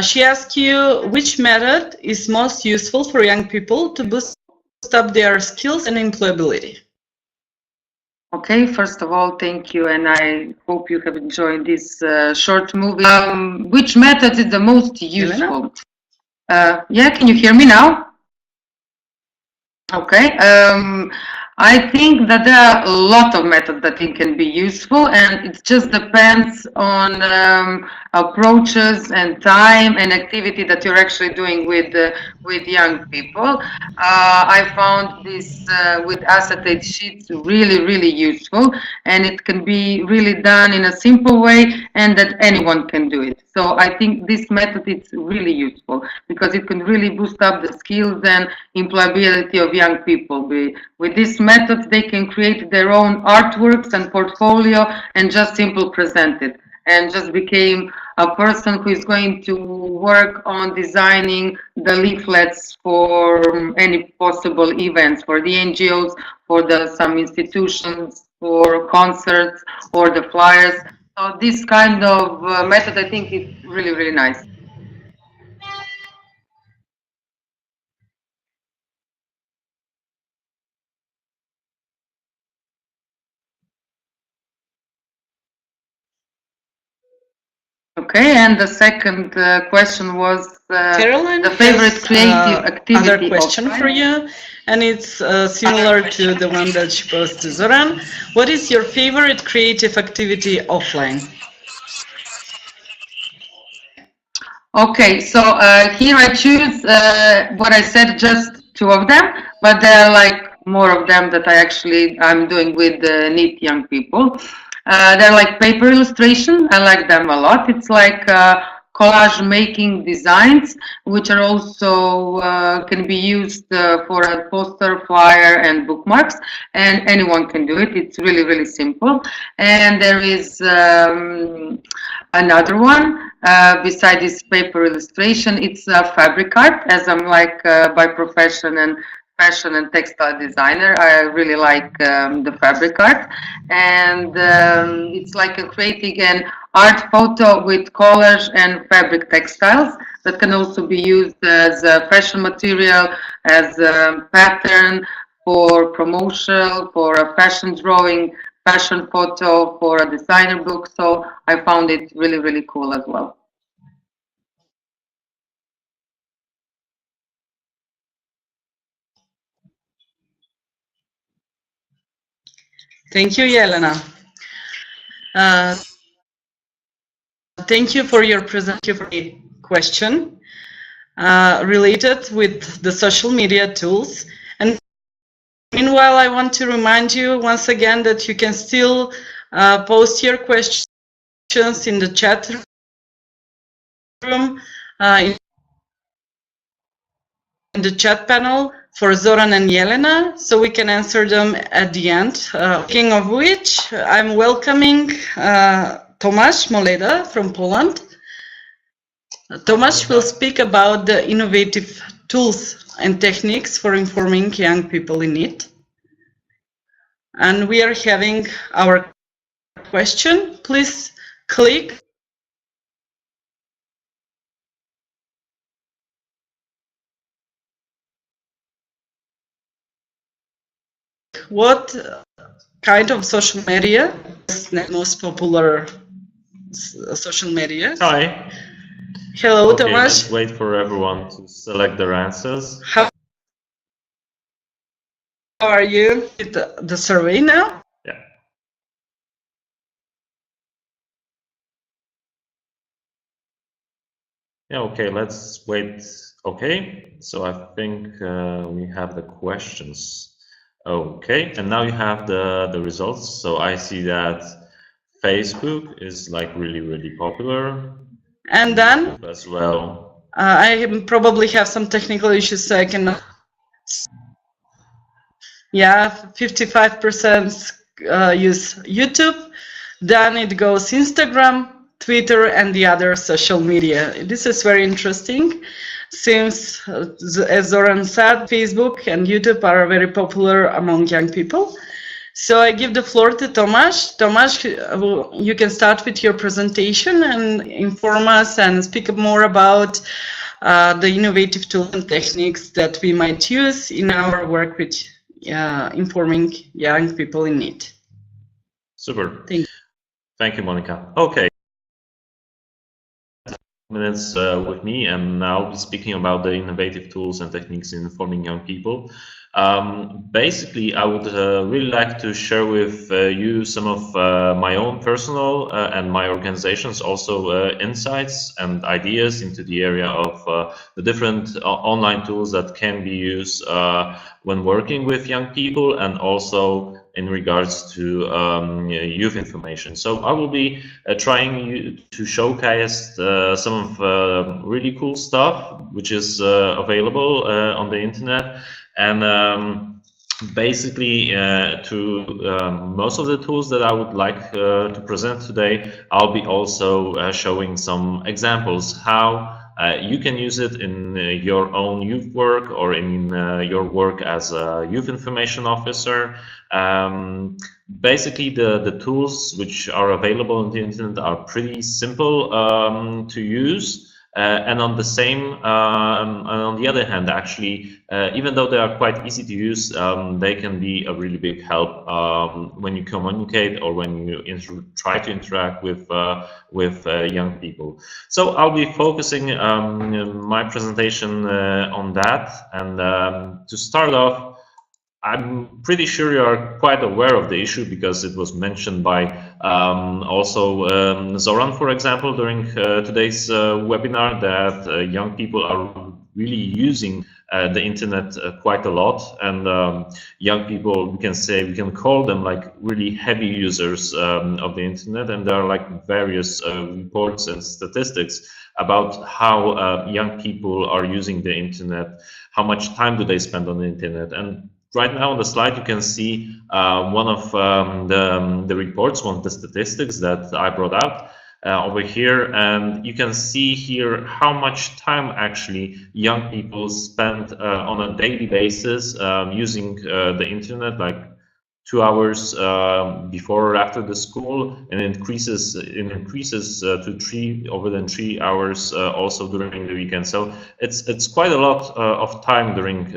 She asks you which method is most useful for young people to boost up their skills and employability. Okay, first of all, thank you, and I hope you have enjoyed this short movie. Which method is the most useful? Yeah, can you hear me now? Okay. I think that there are a lot of methods that can be useful, and it just depends on approaches and time and activity that you're actually doing with young people. I found this with acetate sheets really useful, and it can be really done in a simple way, and that anyone can do it. So I think this method is really useful because it can really boost up the skills and employability of young people. With this method, they can create their own artworks and portfolio and just simply present it, and just became a person who is going to work on designing the leaflets for any possible events, for the NGOs, for some institutions, for concerts, or the flyers. So this kind of method, I think, is really nice. Okay, and the second question was Caroline, the favorite creative activity. Other question for you, and it's similar to the one that she posed to Zoran. What is your favorite creative activity offline? Okay, so here I choose what I said, just two of them, but there are like more of them that I'm doing with NEET young people. They're like paper illustration. I like them a lot. It's like collage making designs, which are also can be used for a poster, flyer, and bookmarks, and anyone can do it. It's really simple. And there is another one beside this paper illustration. It's fabric art, as I'm like by profession and fashion and textile designer. I really like the fabric art, and it's like creating an art photo with collage and fabric textiles that can also be used as a fashion material, as a pattern for promotional, for a fashion drawing, fashion photo, for a designer book. So I found it really cool as well. Thank you, Yelena. Thank you for your question related with the social media tools. And meanwhile, I want to remind you once again that you can still post your questions in the chat room, in the chat panel for Zoran and Yelena, so we can answer them at the end. Speaking of which, I'm welcoming Tomasz Moleda from Poland. Tomasz will speak about the innovative tools and techniques for informing young people in need. And we are having our question. Please click what kind of social media is the most popular social media? Hi. Hello, okay, Tomasz. Let's wait for everyone to select their answers. How are you with the survey now? Yeah. Yeah, okay, let's wait. Okay, so I think we have the questions. Okay, and now you have the results. So I see that Facebook is like really popular. And then as well. I probably have some technical issues, so I cannot. Yeah, 55% use YouTube. Then it goes Instagram, Twitter, and the other social media. This is very interesting. since, as Zoran said, Facebook and YouTube are very popular among young people. So I give the floor to Tomasz. Tomasz, you can start with your presentation and inform us and speak more about the innovative tools and techniques that we might use in our work with informing young people in need. Super. Thank you. Thank you, Monica. Okay. Minutes with me, and now I'll be speaking about the innovative tools and techniques in informing young people. Basically, I would really like to share with you some of my own personal and my organization's also insights and ideas into the area of the different online tools that can be used when working with young people, and also in regards to youth information. So I will be trying to showcase some of really cool stuff which is available on the internet, and basically to most of the tools that I would like to present today, I'll be also showing some examples how you can use it in your own youth work or in your work as a youth information officer. Basically, the tools which are available on the internet are pretty simple to use. And on the other hand, actually, even though they are quite easy to use, they can be a really big help when you communicate or when you try to interact with young people. So I'll be focusing my presentation on that. And to start off, I'm pretty sure you are quite aware of the issue because it was mentioned by also Zoran, for example, during today's webinar, that young people are really using the internet quite a lot, and young people, we can call them like really heavy users of the internet, and there are like various reports and statistics about how young people are using the internet, how much time do they spend on the internet. And right now on the slide, you can see one of the reports, one of the statistics that I brought out over here, and you can see here how much time actually young people spend on a daily basis using the internet, like 2 hours before or after the school, and it increases to over 3 hours also during the weekend. So it's quite a lot of time during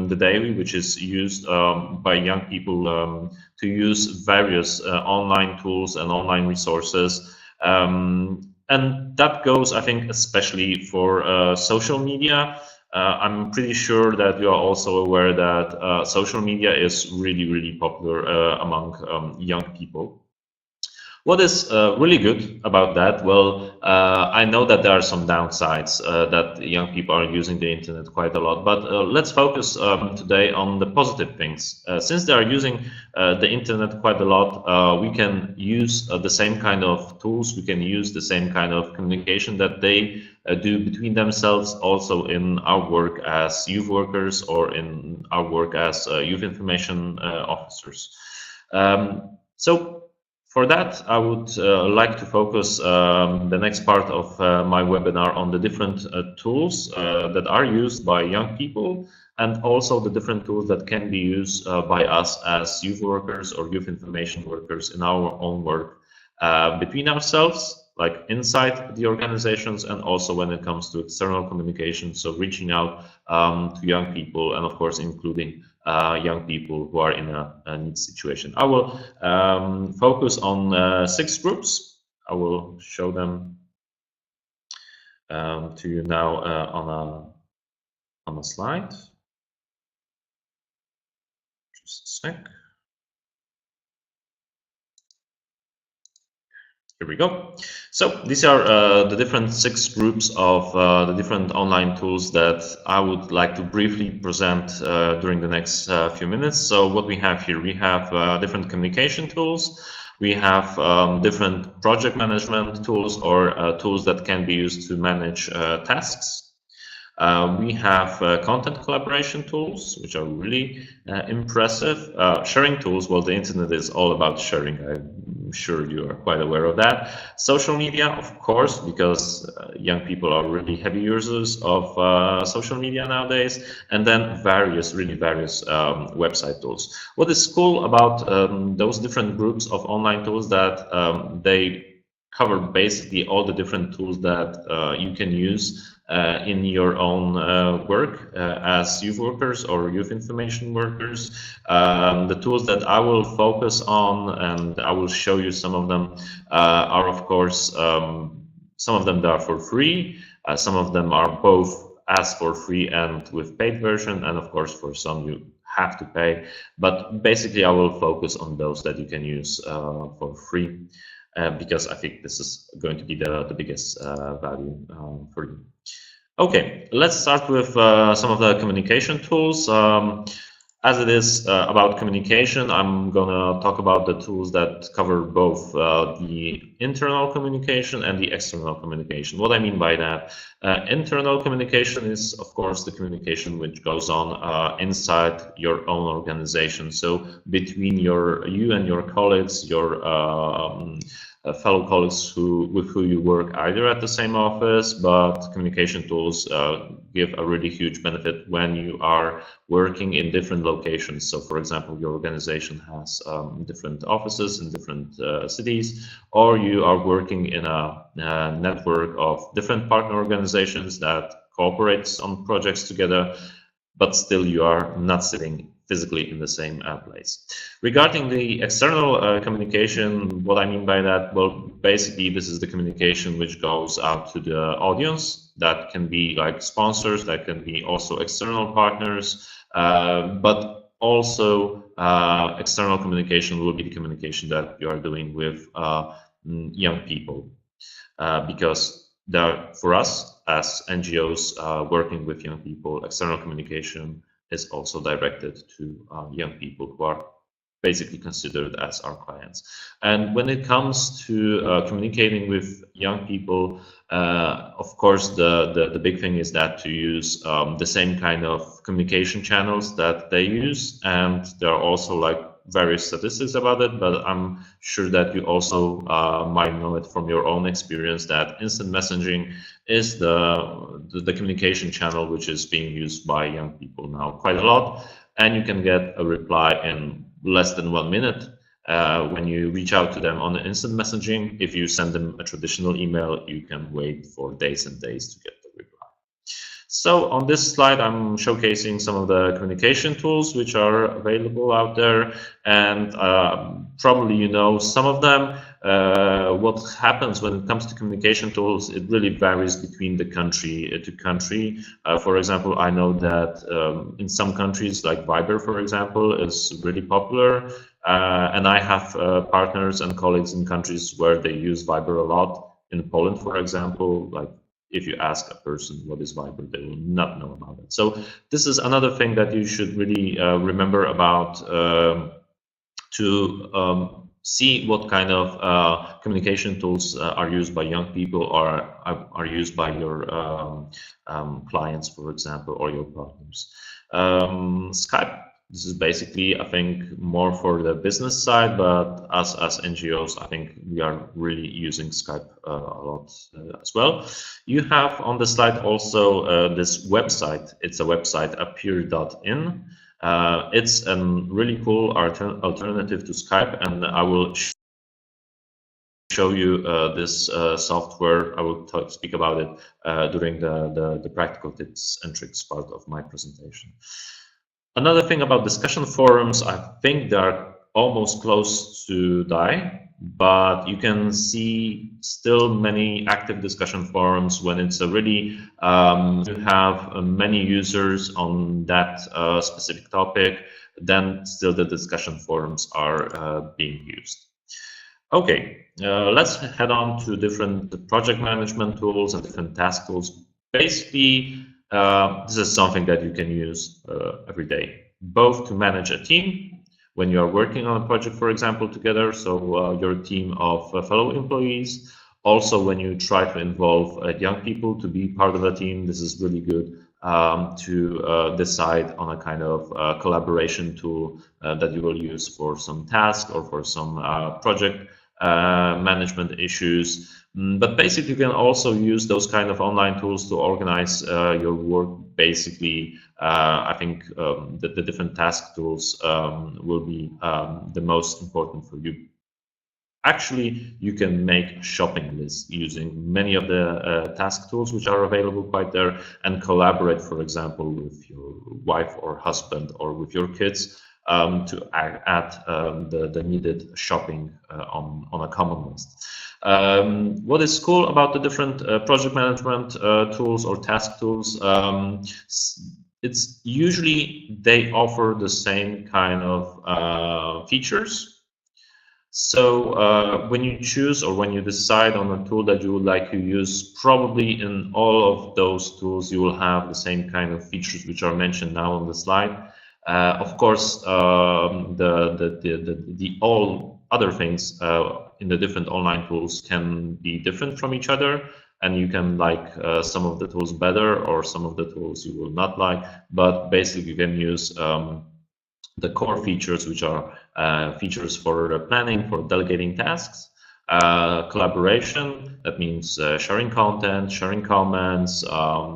the day which is used by young people to use various online tools and online resources, and that goes, I think, especially for social media. I'm pretty sure that you are also aware that social media is really popular among young people. What is really good about that? Well, I know that there are some downsides that young people are using the internet quite a lot, but let's focus today on the positive things. Since they are using the internet quite a lot, we can use the same kind of tools, we can use the same kind of communication that they do between themselves, also in our work as youth workers or in our work as youth information officers. So for that, I would like to focus the next part of my webinar on the different tools that are used by young people, and also the different tools that can be used by us as youth workers or youth information workers in our own work between ourselves, like inside the organizations, and also when it comes to external communication, so reaching out to young people, and of course including young people who are in a NEET situation. I will focus on 6 groups. I will show them to you now on a slide. Just a sec. Here we go. So these are the different 6 groups of the different online tools that I would like to briefly present during the next few minutes. So what we have here, we have different communication tools. We have different project management tools, or tools that can be used to manage tasks. We have content collaboration tools, which are really impressive. Sharing tools, well, the internet is all about sharing. I'm sure you are quite aware of that. Social media, of course, because young people are really heavy users of social media nowadays. And then various website tools. What is cool about those different groups of online tools that they cover basically all the different tools that you can use in your own work as youth workers or youth information workers. The tools that I will focus on, and I will show you some of them, are of course, some of them are for free, some of them are both as for free and with paid version, and of course for some you have to pay, but basically I will focus on those that you can use for free. Because I think this is going to be the biggest value for you. Okay, let's start with some of the communication tools. As it is about communication, I'm gonna talk about the tools that cover both the internal communication and the external communication. What I mean by that, internal communication is, of course, the communication which goes on inside your own organization. So between you and your colleagues, your fellow colleagues with who you work either at the same office, but communication tools give a really huge benefit when you are working in different locations. So for example, your organization has different offices in different cities, or you are working in a network of different partner organizations that cooperates on projects together, but still you are not sitting physically in the same place. Regarding the external communication, what I mean by that, well, basically this is the communication which goes out to the audience. That can be like sponsors, that can be also external partners, but also external communication will be the communication that you are doing with young people, because for us as NGOs working with young people, external communication is also directed to young people who are basically considered as our clients. And when it comes to communicating with young people, of course, the big thing is that to use the same kind of communication channels that they use, and there are also like various statistics about it, but I'm sure that you also might know it from your own experience that instant messaging is the communication channel which is being used by young people now quite a lot, and you can get a reply in less than 1 minute when you reach out to them on the instant messaging. If you send them a traditional email, you can wait for days and days to get the reply. So on this slide, I'm showcasing some of the communication tools which are available out there, and probably you know some of them. What happens when it comes to communication tools, it really varies between the country to country. For example, I know that in some countries, like Viber, for example, is really popular, and I have partners and colleagues in countries where they use Viber a lot. In Poland, for example, like if you ask a person what is Viber, they will not know about it. So this is another thing that you should really remember about to see what kind of communication tools are used by young people or are used by your clients, for example, or your partners. Skype. This is basically, I think, more for the business side, but us as NGOs, I think we are really using Skype a lot as well. You have on the slide also this website. It's a website, appear.in. It's a really cool alternative to Skype, and I will show you this software. I will speak about it during the practical tips and tricks part of my presentation. Another thing about discussion forums, I think they are almost close to die, but you can see still many active discussion forums when it's already you have many users on that specific topic, then still the discussion forums are being used. Okay, let's head on to different project management tools and different task tools. Basically, this is something that you can use every day, both to manage a team when you are working on a project, for example, together, so your team of fellow employees. Also, when you try to involve young people to be part of a team, this is really good to decide on a kind of collaboration tool that you will use for some task or for some project management issues. But basically, you can also use those kind of online tools to organize your work. Basically, I think the different task tools will be the most important for you. Actually, you can make shopping lists using many of the task tools which are available quite there, and collaborate, for example, with your wife or husband or with your kids to add the needed shopping on a common list. What is cool about the different project management tools or task tools, it's usually they offer the same kind of features. So when you choose or when you decide on a tool that you would like to use, probably in all of those tools you will have the same kind of features which are mentioned now on the slide. Of course, the all other things in the different online tools can be different from each other, and you can like some of the tools better or some of the tools you will not like, but basically you can use the core features, which are features for planning, for delegating tasks, collaboration, that means sharing content, sharing comments,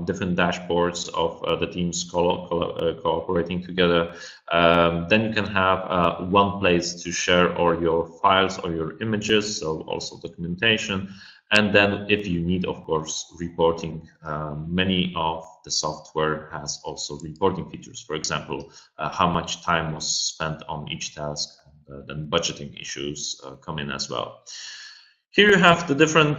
different dashboards of the teams cooperating together. Then you can have one place to share all your files or your images, so also documentation. And then if you need, of course, reporting, many of the software has also reporting features. For example, how much time was spent on each task, and then budgeting issues come in as well. Here you have the different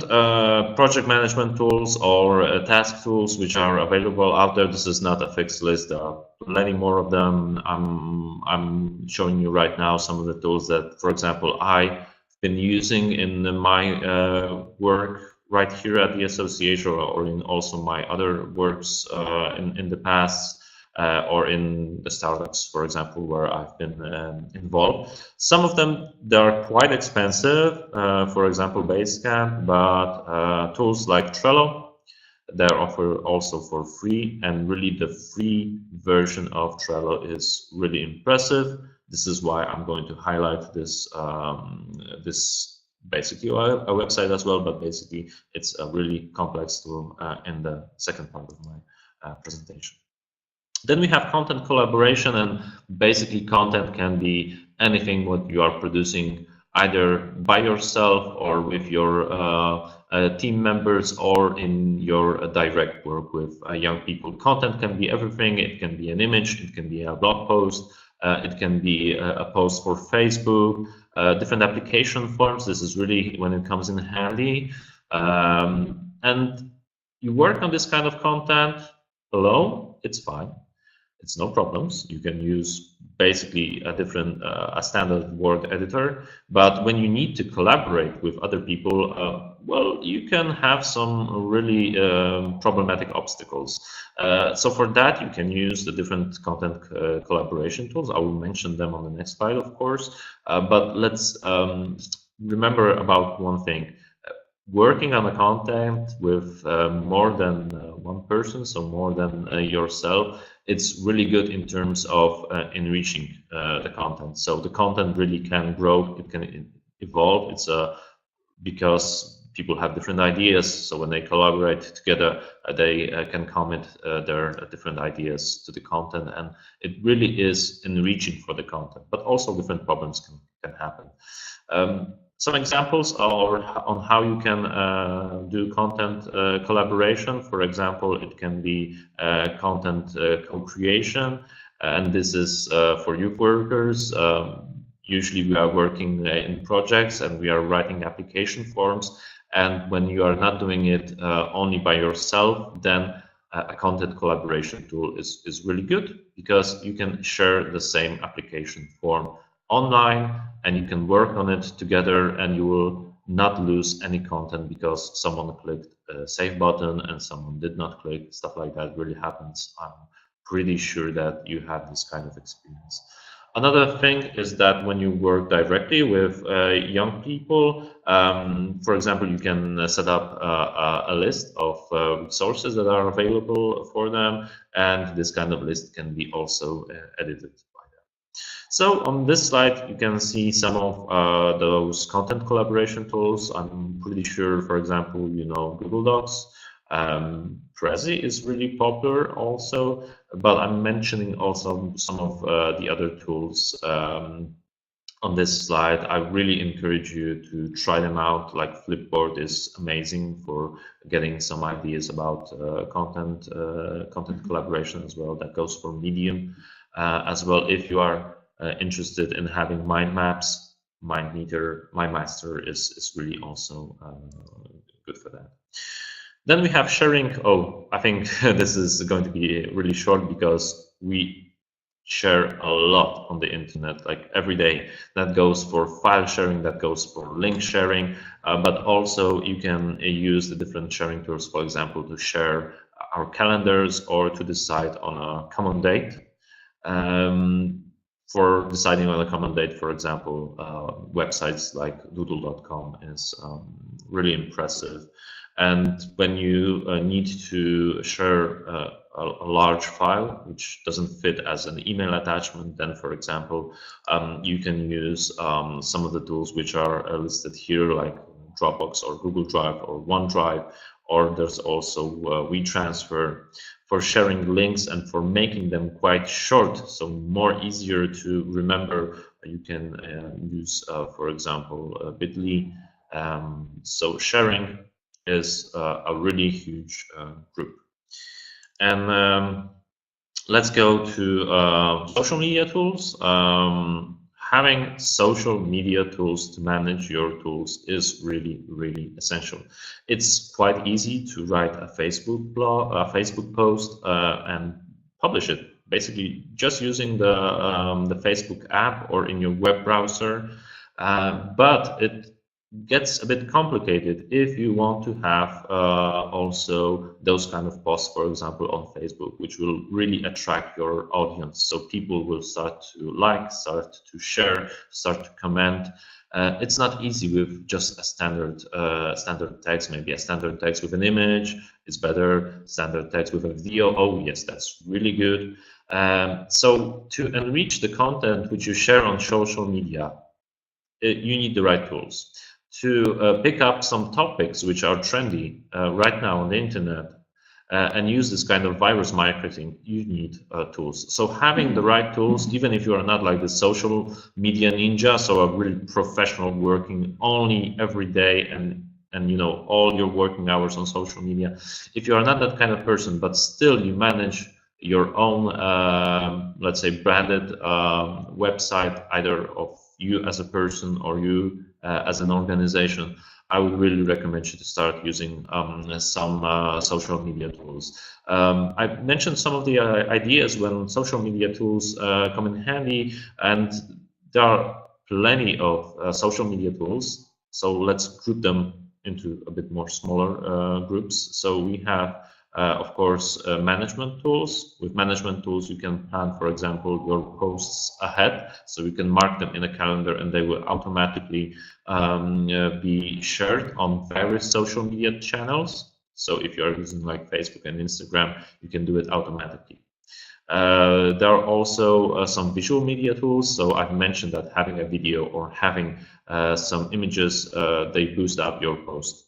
project management tools or task tools which are available out there. This is not a fixed list. There are plenty more of them. I'm showing you right now some of the tools that, for example, I've been using in my work right here at the association, or in also my other works in the past, or in the startups, for example, where I've been involved. Some of them, they are quite expensive, for example, Basecamp, but tools like Trello, they're offered also for free, and really the free version of Trello is really impressive. This is why I'm going to highlight this, this basically a website as well, but basically it's a really complex tool in the second part of my presentation. Then we have content collaboration, and basically content can be anything what you are producing either by yourself or with your team members, or in your direct work with young people. Content can be everything. It can be an image, it can be a blog post, it can be a post for Facebook, different application forms. This is really when it comes in handy. And you work on this kind of content alone, it's fine. It's no problems. You can use basically a different, a standard word editor. But when you need to collaborate with other people, well, you can have some really problematic obstacles. So for that, you can use the different content collaboration tools. I will mention them on the next slide, of course. But let's remember about one thing. Working on a content with more than one person, so more than yourself, it's really good in terms of enriching the content. So the content really can grow, it can evolve. It's because people have different ideas. So when they collaborate together, they can comment their different ideas to the content, and it really is enriching for the content. But also different problems can happen. Some examples are on how you can do content collaboration. For example, it can be content co-creation, and this is for youth workers. Usually we are working in projects and we are writing application forms, and when you are not doing it only by yourself, then a content collaboration tool is really good, because you can share the same application form online and you can work on it together, and you will not lose any content because someone clicked a save button and someone did not click. Stuff like that really happens. I'm pretty sure that you have this kind of experience. Another thing is that when you work directly with young people, for example, you can set up a list of resources that are available for them, and this kind of list can be also edited by them. So on this slide, you can see some of those content collaboration tools. I'm pretty sure, for example, you know Google Docs. Prezi is really popular also, but I'm mentioning also some of the other tools on this slide. I really encourage you to try them out. Like Flipboard is amazing for getting some ideas about content collaboration as well. That goes for Medium as well. If you are interested in having mind maps, MindMaster is really also good for that. Then we have sharing. Oh, I think this is going to be really short because we share a lot on the internet, like every day. That goes for file sharing, that goes for link sharing, but also you can use the different sharing tools, for example, to share our calendars or to decide on a common date. For deciding on a common date, for example, websites like doodle.com is really impressive. And when you need to share a large file which doesn't fit as an email attachment, then, for example, you can use some of the tools which are listed here, like Dropbox or Google Drive or OneDrive, or there's also WeTransfer for sharing links and for making them quite short, so more easier to remember. You can use, for example, Bitly. So sharing is a really huge group. And let's go to social media tools. Having social media tools to manage your tools is really, really essential. It's quite easy to write a Facebook blog, a Facebook post, and publish it. Basically, just using the Facebook app or in your web browser. But it gets a bit complicated if you want to have also those kind of posts, for example, on Facebook, which will really attract your audience. So people will start to like, start to share, start to comment. It's not easy with just a standard text. Maybe a standard text with an image is better. Standard text with a video, oh yes, that's really good. So to enrich the content which you share on social media, you need the right tools. To pick up some topics which are trendy right now on the internet and use this kind of virus marketing, you need tools. So having the right tools, even if you are not like the social media ninja, so a really professional working only every day and you know all your working hours on social media, if you are not that kind of person, but still you manage your own, let's say, branded website, either of you as a person or you as an organization, I would really recommend you to start using some social media tools. I mentioned some of the ideas when social media tools come in handy, and there are plenty of social media tools. So let's group them into a bit more smaller groups. So we have of course, management tools. With management tools, you can plan, for example, your posts ahead, so you can mark them in a calendar and they will automatically be shared on various social media channels. So if you are using like Facebook and Instagram, you can do it automatically. There are also some visual media tools. So I've mentioned that having a video or having some images, they boost up your post.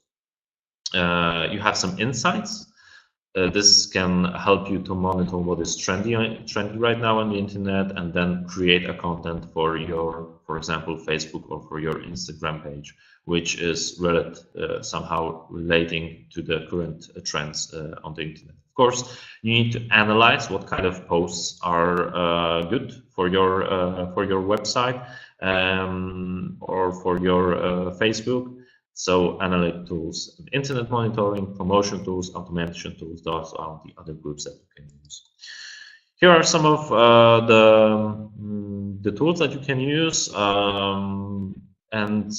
You have some insights. This can help you to monitor what is trendy right now on the internet, and then create a content for your, for example, Facebook or for your Instagram page, which is somehow relating to the current trends on the internet. Of course, you need to analyze what kind of posts are good for your website or for your Facebook. So analytic tools, internet monitoring, promotion tools, automation tools, those are the other groups that you can use. Here are some of the tools that you can use, and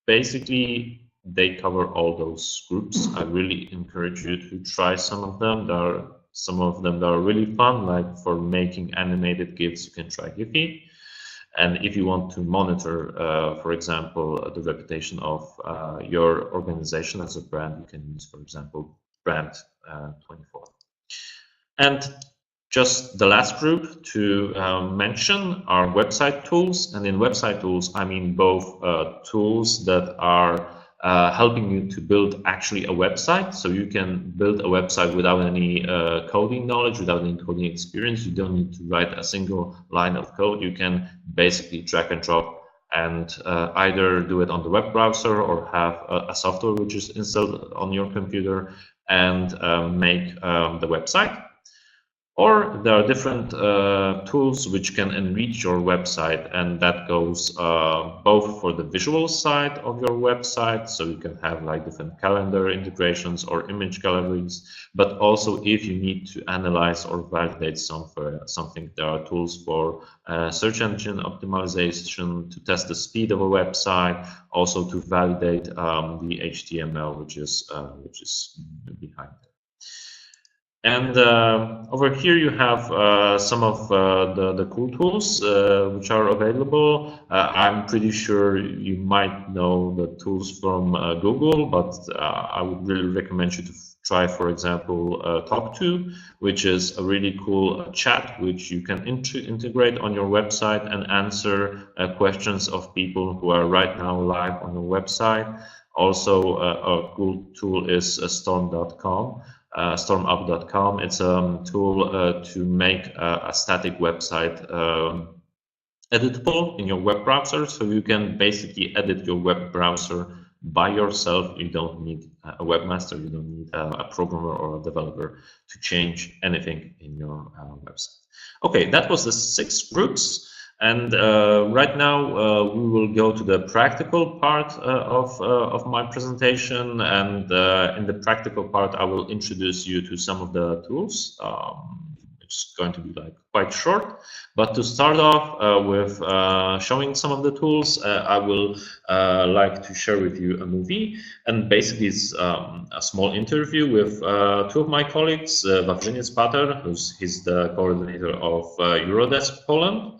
basically they cover all those groups. I really encourage you to try some of them. There are some of them that are really fun, like for making animated GIFs, you can try Giphy. And if you want to monitor, for example, the reputation of your organization as a brand, you can use, for example, brand 24. And just the last group to mention are website tools. And in website tools, I mean both tools that are helping you to build actually a website. So you can build a website without any coding knowledge, without any coding experience. You don't need to write a single line of code. You can basically drag and drop and either do it on the web browser or have a software which is installed on your computer and make the website. Or there are different tools which can enrich your website, and that goes both for the visual side of your website, so you can have like different calendar integrations or image galleries, but also if you need to analyze or validate something, there are tools for search engine optimization to test the speed of a website, also to validate the HTML which is behind it. And over here you have some of the cool tools which are available. I'm pretty sure you might know the tools from Google, but I would really recommend you to try, for example, TalkTo, which is a really cool chat which you can integrate on your website and answer questions of people who are right now live on your website. Also, a cool tool is stormup.com. It's a tool to make a static website editable in your web browser, so you can basically edit your web browser by yourself. You don't need a webmaster, you don't need a programmer or a developer to change anything in your website. Okay, that was the 6 groups. And right now we will go to the practical part of my presentation, and in the practical part I will introduce you to some of the tools. It's going to be like quite short, but to start off with showing some of the tools, I will like to share with you a movie, and basically it's a small interview with 2 of my colleagues, Wawrzyniec Pater, he's the coordinator of Eurodesk Poland.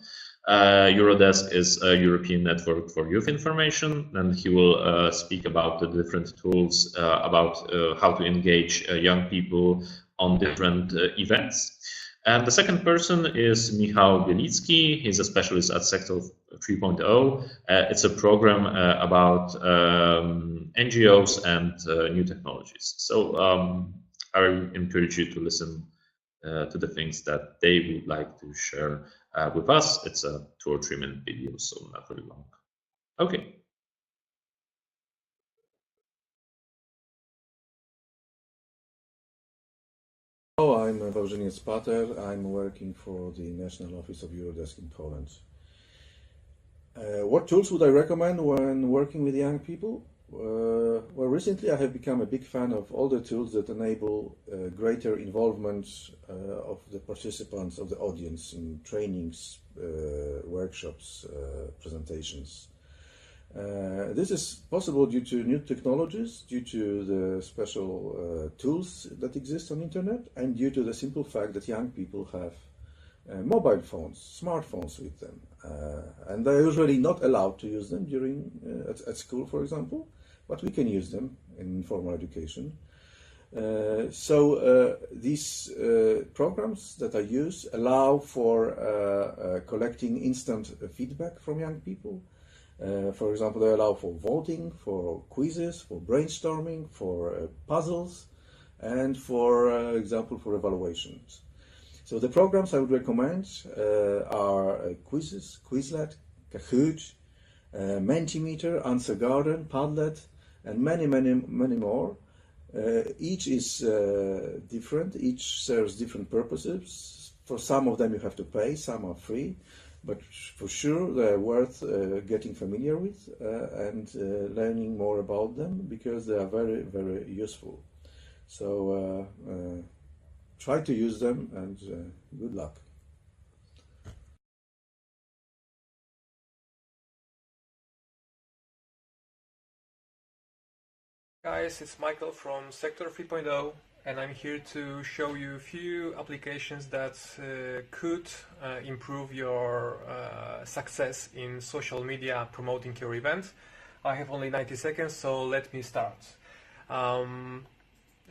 Eurodesk is a European network for youth information, and he will speak about the different tools, about how to engage young people on different events. And the second person is Michał Bielicki. He's a specialist at Sector 3.0. It's a program about NGOs and new technologies. So I encourage you to listen to the things that they would like to share with us. It's a 2 or 3 minute video, so not very long. Okay. Hello, I'm Wawrzyniec Pater. I'm working for the National Office of Eurodesk in Poland. What tools would I recommend when working with young people? Well, recently I have become a big fan of all the tools that enable greater involvement of the participants, of the audience in trainings, workshops, presentations. This is possible due to new technologies, due to the special tools that exist on internet, and due to the simple fact that young people have mobile phones, smartphones with them, and they're usually not allowed to use them during at school, for example, but we can use them in formal education. So these programs that I use allow for collecting instant feedback from young people. For example, they allow for voting, for quizzes, for brainstorming, for puzzles, and for example, for evaluations. So the programs I would recommend are quizzes, Quizlet, Kahoot, Mentimeter, Answer Garden, Padlet, and many more. Each is different, each serves different purposes. For some of them you have to pay, some are free, but for sure they're worth getting familiar with and learning more about them, because they are very, very useful. So try to use them, and good luck. Guys, it's Michael from Sector 3.0, and I'm here to show you a few applications that could improve your success in social media promoting your event. I have only 90 seconds, so let me start.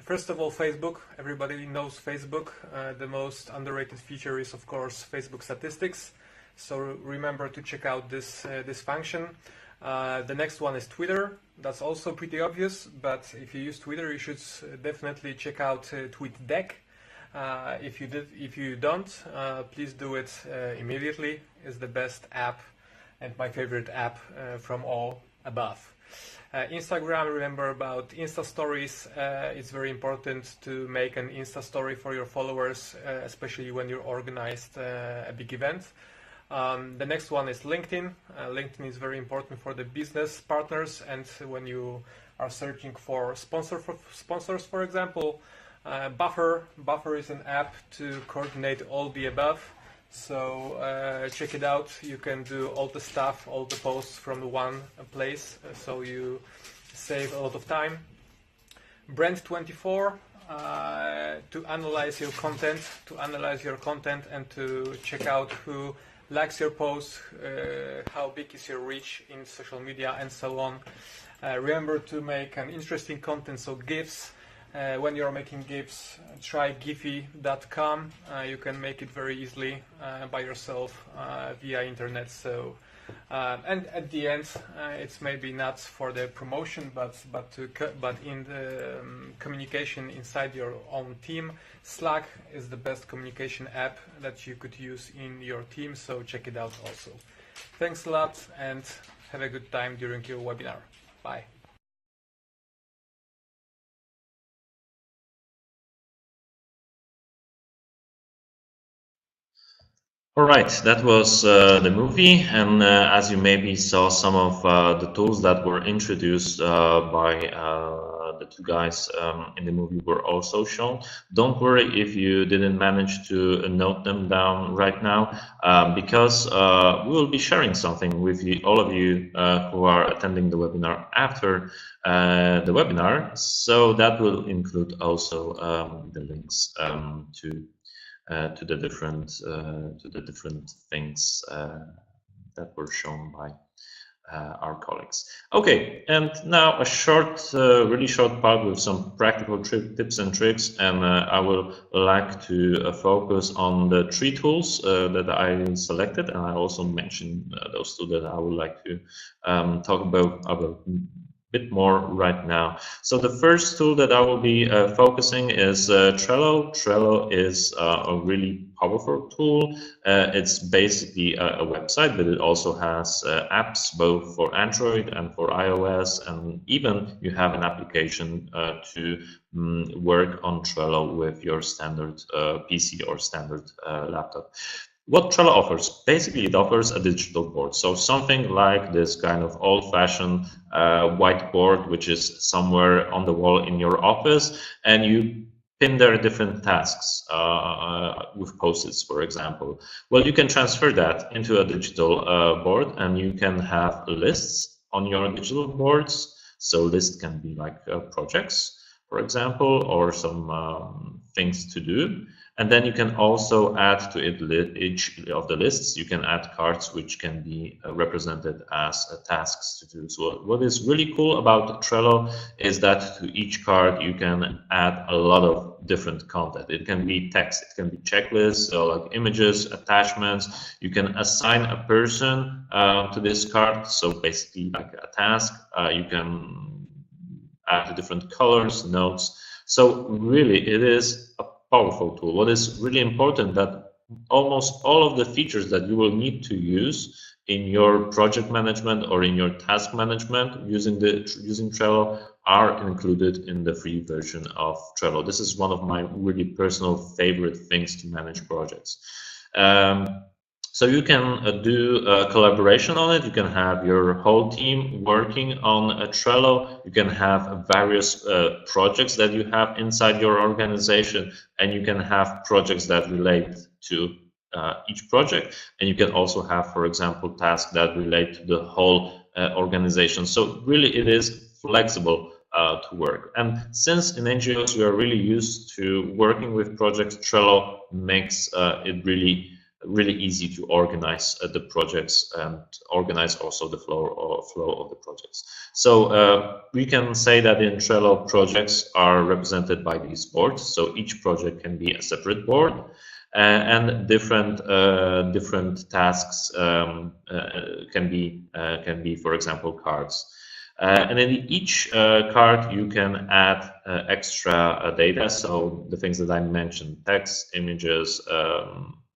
First of all, Facebook. Everybody knows Facebook. The most underrated feature is, of course, Facebook statistics. So remember to check out this function. The next one is Twitter. That's also pretty obvious, but if you use Twitter, you should definitely check out TweetDeck. If you don't, please do it immediately. It's the best app and my favorite app from all above. Instagram, remember about Insta stories. It's very important to make an Insta story for your followers, especially when you organized a big event. The next one is LinkedIn. LinkedIn is very important for the business partners, and when you are searching for sponsors, for example, Buffer is an app to coordinate all the above. So check it out. You can do all the stuff, all the posts from the one place, so you save a lot of time. Brand24 to analyze your content and to check out who likes your post, how big is your reach in social media, and so on. Remember to make an interesting content, so GIFs. When you're making GIFs, try giphy.com. You can make it very easily by yourself via internet. So, and at the end, it's maybe not for the promotion, but in the communication inside your own team. Slack is the best communication app that you could use in your team. So check it out also. Thanks a lot, and have a good time during your webinar. Bye. All right, that was the movie, and as you maybe saw, some of the tools that were introduced by the two guys in the movie were also shown. Don't worry if you didn't manage to note them down right now, because we will be sharing something with you, all of you who are attending the webinar after the webinar. So that will include also the links to the different things that were shown by our colleagues. Okay, and now a short, really short part with some practical tips and tricks, and I will like to focus on the 3 tools that I selected, and I also mentioned those 2 that I would like to talk about a bit more right now. So the first tool that I will be focusing is Trello. Trello is a really powerful tool. It's basically a website, but it also has apps both for Android and for iOS, and even you have an application to work on Trello with your standard PC or standard laptop. What Trello offers, basically it offers a digital board. So something like this kind of old-fashioned whiteboard, which is somewhere on the wall in your office, and you pin there different tasks with post-its, for example. Well, you can transfer that into a digital board, and you can have lists on your digital boards. So lists can be like projects, for example, or some things to do. And then you can also add to it each of the lists. You can add cards which can be represented as tasks to do. So what is really cool about Trello is that to each card you can add a lot of different content. It can be text, it can be checklists, like images, attachments. You can assign a person to this card. So basically like a task. You can add different colors, notes. So really it is a powerful tool. What is really important that almost all of the features that you will need to use in your project management or in your task management using Trello are included in the free version of Trello. This is one of my really personal favorite things to manage projects. So you can do a collaboration on it. You can have your whole team working on a Trello. You can have various projects that you have inside your organization, and you can have projects that relate to each project. And you can also have, for example, tasks that relate to the whole organization. So really it is flexible to work. And since in NGOs we are really used to working with projects, Trello makes it really easy to organize the projects and organize also the flow of the projects. So we can say that in Trello, projects are represented by these boards. So each project can be a separate board, and different tasks can be, for example, cards. And in each card you can add extra data. So the things that I mentioned: text, images.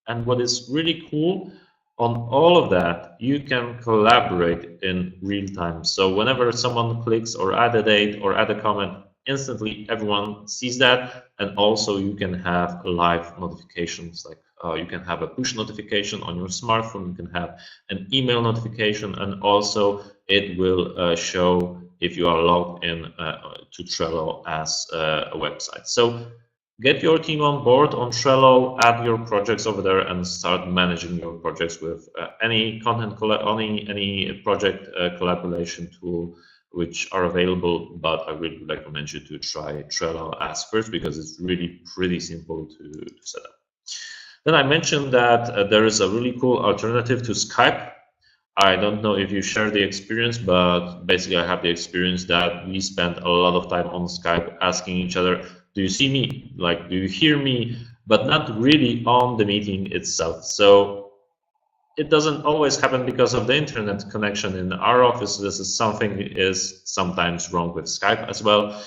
And what is really cool, on all of that, you can collaborate in real time. So whenever someone clicks or add a date or add a comment, instantly everyone sees that. And also you can have live notifications, like you can have a push notification on your smartphone, you can have an email notification, and also it will show if you are logged in to Trello as a website. So get your team on board on Trello, add your projects over there, and start managing your projects with any any project collaboration tool which are available. But I really recommend you to try Trello as first, because it's really pretty simple to set up. Then I mentioned that there is a really cool alternative to Skype. I don't know if you share the experience, but basically I have the experience that we spend a lot of time on Skype asking each other, do you see me? Like, do you hear me? But not really on the meeting itself. So it doesn't always happen because of the internet connection in our office. This is something is sometimes wrong with Skype as well.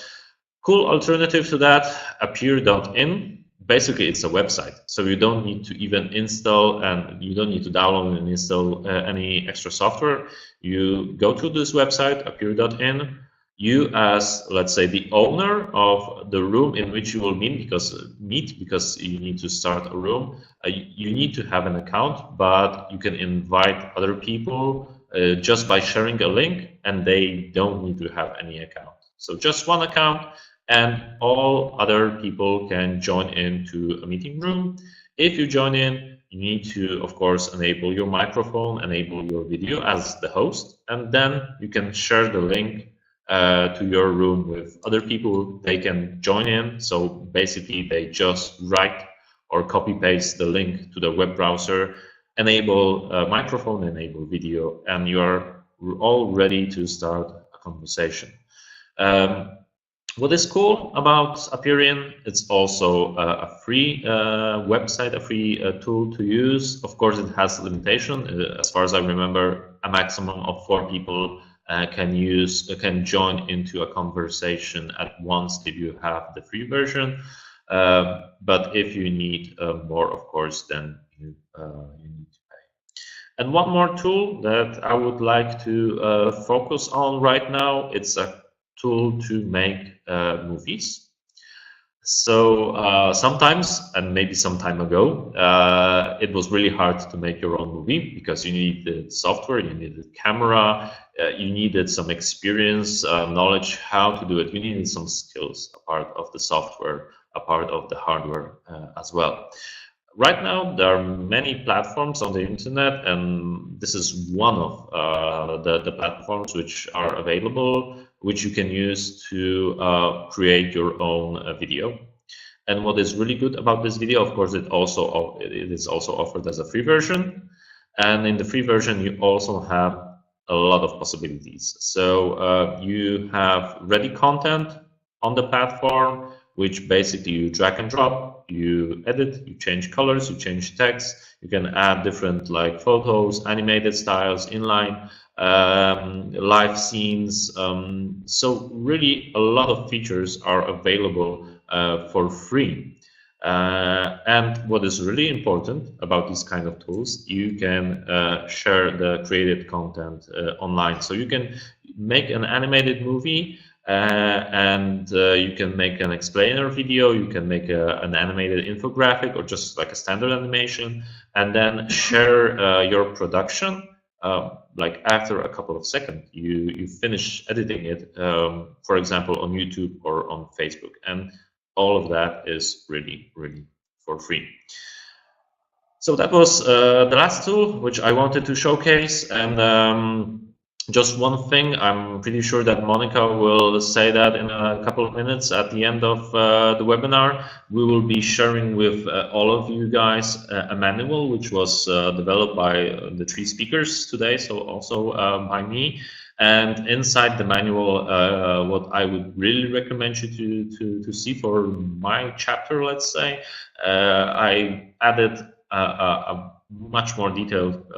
Cool alternative to that, appear.in. Basically, it's a website, so you don't need to even install, and you don't need to download and install any extra software. You go to this website, appear.in. You, as, let's say, the owner of the room in which you will meet, because you need to start a room, you need to have an account, but you can invite other people just by sharing a link, and they don't need to have any account. So just one account, and all other people can join into a meeting room. If you join in, you need to, of course, enable your microphone, enable your video as the host, and then you can share the link to your room with other people. They can join in. So basically, they just write or copy paste the link to the web browser, enable a microphone, enable video, and you're all ready to start a conversation. What is cool about Appear.in, it's also a free website, a free tool to use. Of course, it has limitation. As far as I remember, a maximum of 4 people can join into a conversation at once if you have the free version. But if you need more, of course, then you need to pay. And one more tool that I would like to focus on right now, it's a tool to make movies. So sometimes, and maybe some time ago, it was really hard to make your own movie, because you needed software, you needed camera, you needed some experience, knowledge how to do it. You needed some skills, a part of the software, a part of the hardware as well. Right now, there are many platforms on the internet, and this is one of the platforms which are available, which you can use to create your own video. And what is really good about this video, of course, it is also offered as a free version. And in the free version, you also have a lot of possibilities. So you have ready content on the platform, which basically you drag and drop, you edit, you change colors, you change text, you can add different like photos, animated styles, inline, live scenes. So really a lot of features are available for free. And what is really important about these kind of tools, you can share the created content online. So you can make an animated movie, and you can make an explainer video, you can make an animated infographic, or just like a standard animation, and then share your production. Like after a couple of seconds, you finish editing it, for example, on YouTube or on Facebook, and all of that is really for free. So that was the last tool which I wanted to showcase, and Just one thing, I'm pretty sure that Monica will say that in a couple of minutes at the end of the webinar. We will be sharing with all of you guys a manual which was developed by the 3 speakers today, so also by me. And inside the manual, what I would really recommend you to see for my chapter, let's say, I added a much more detailed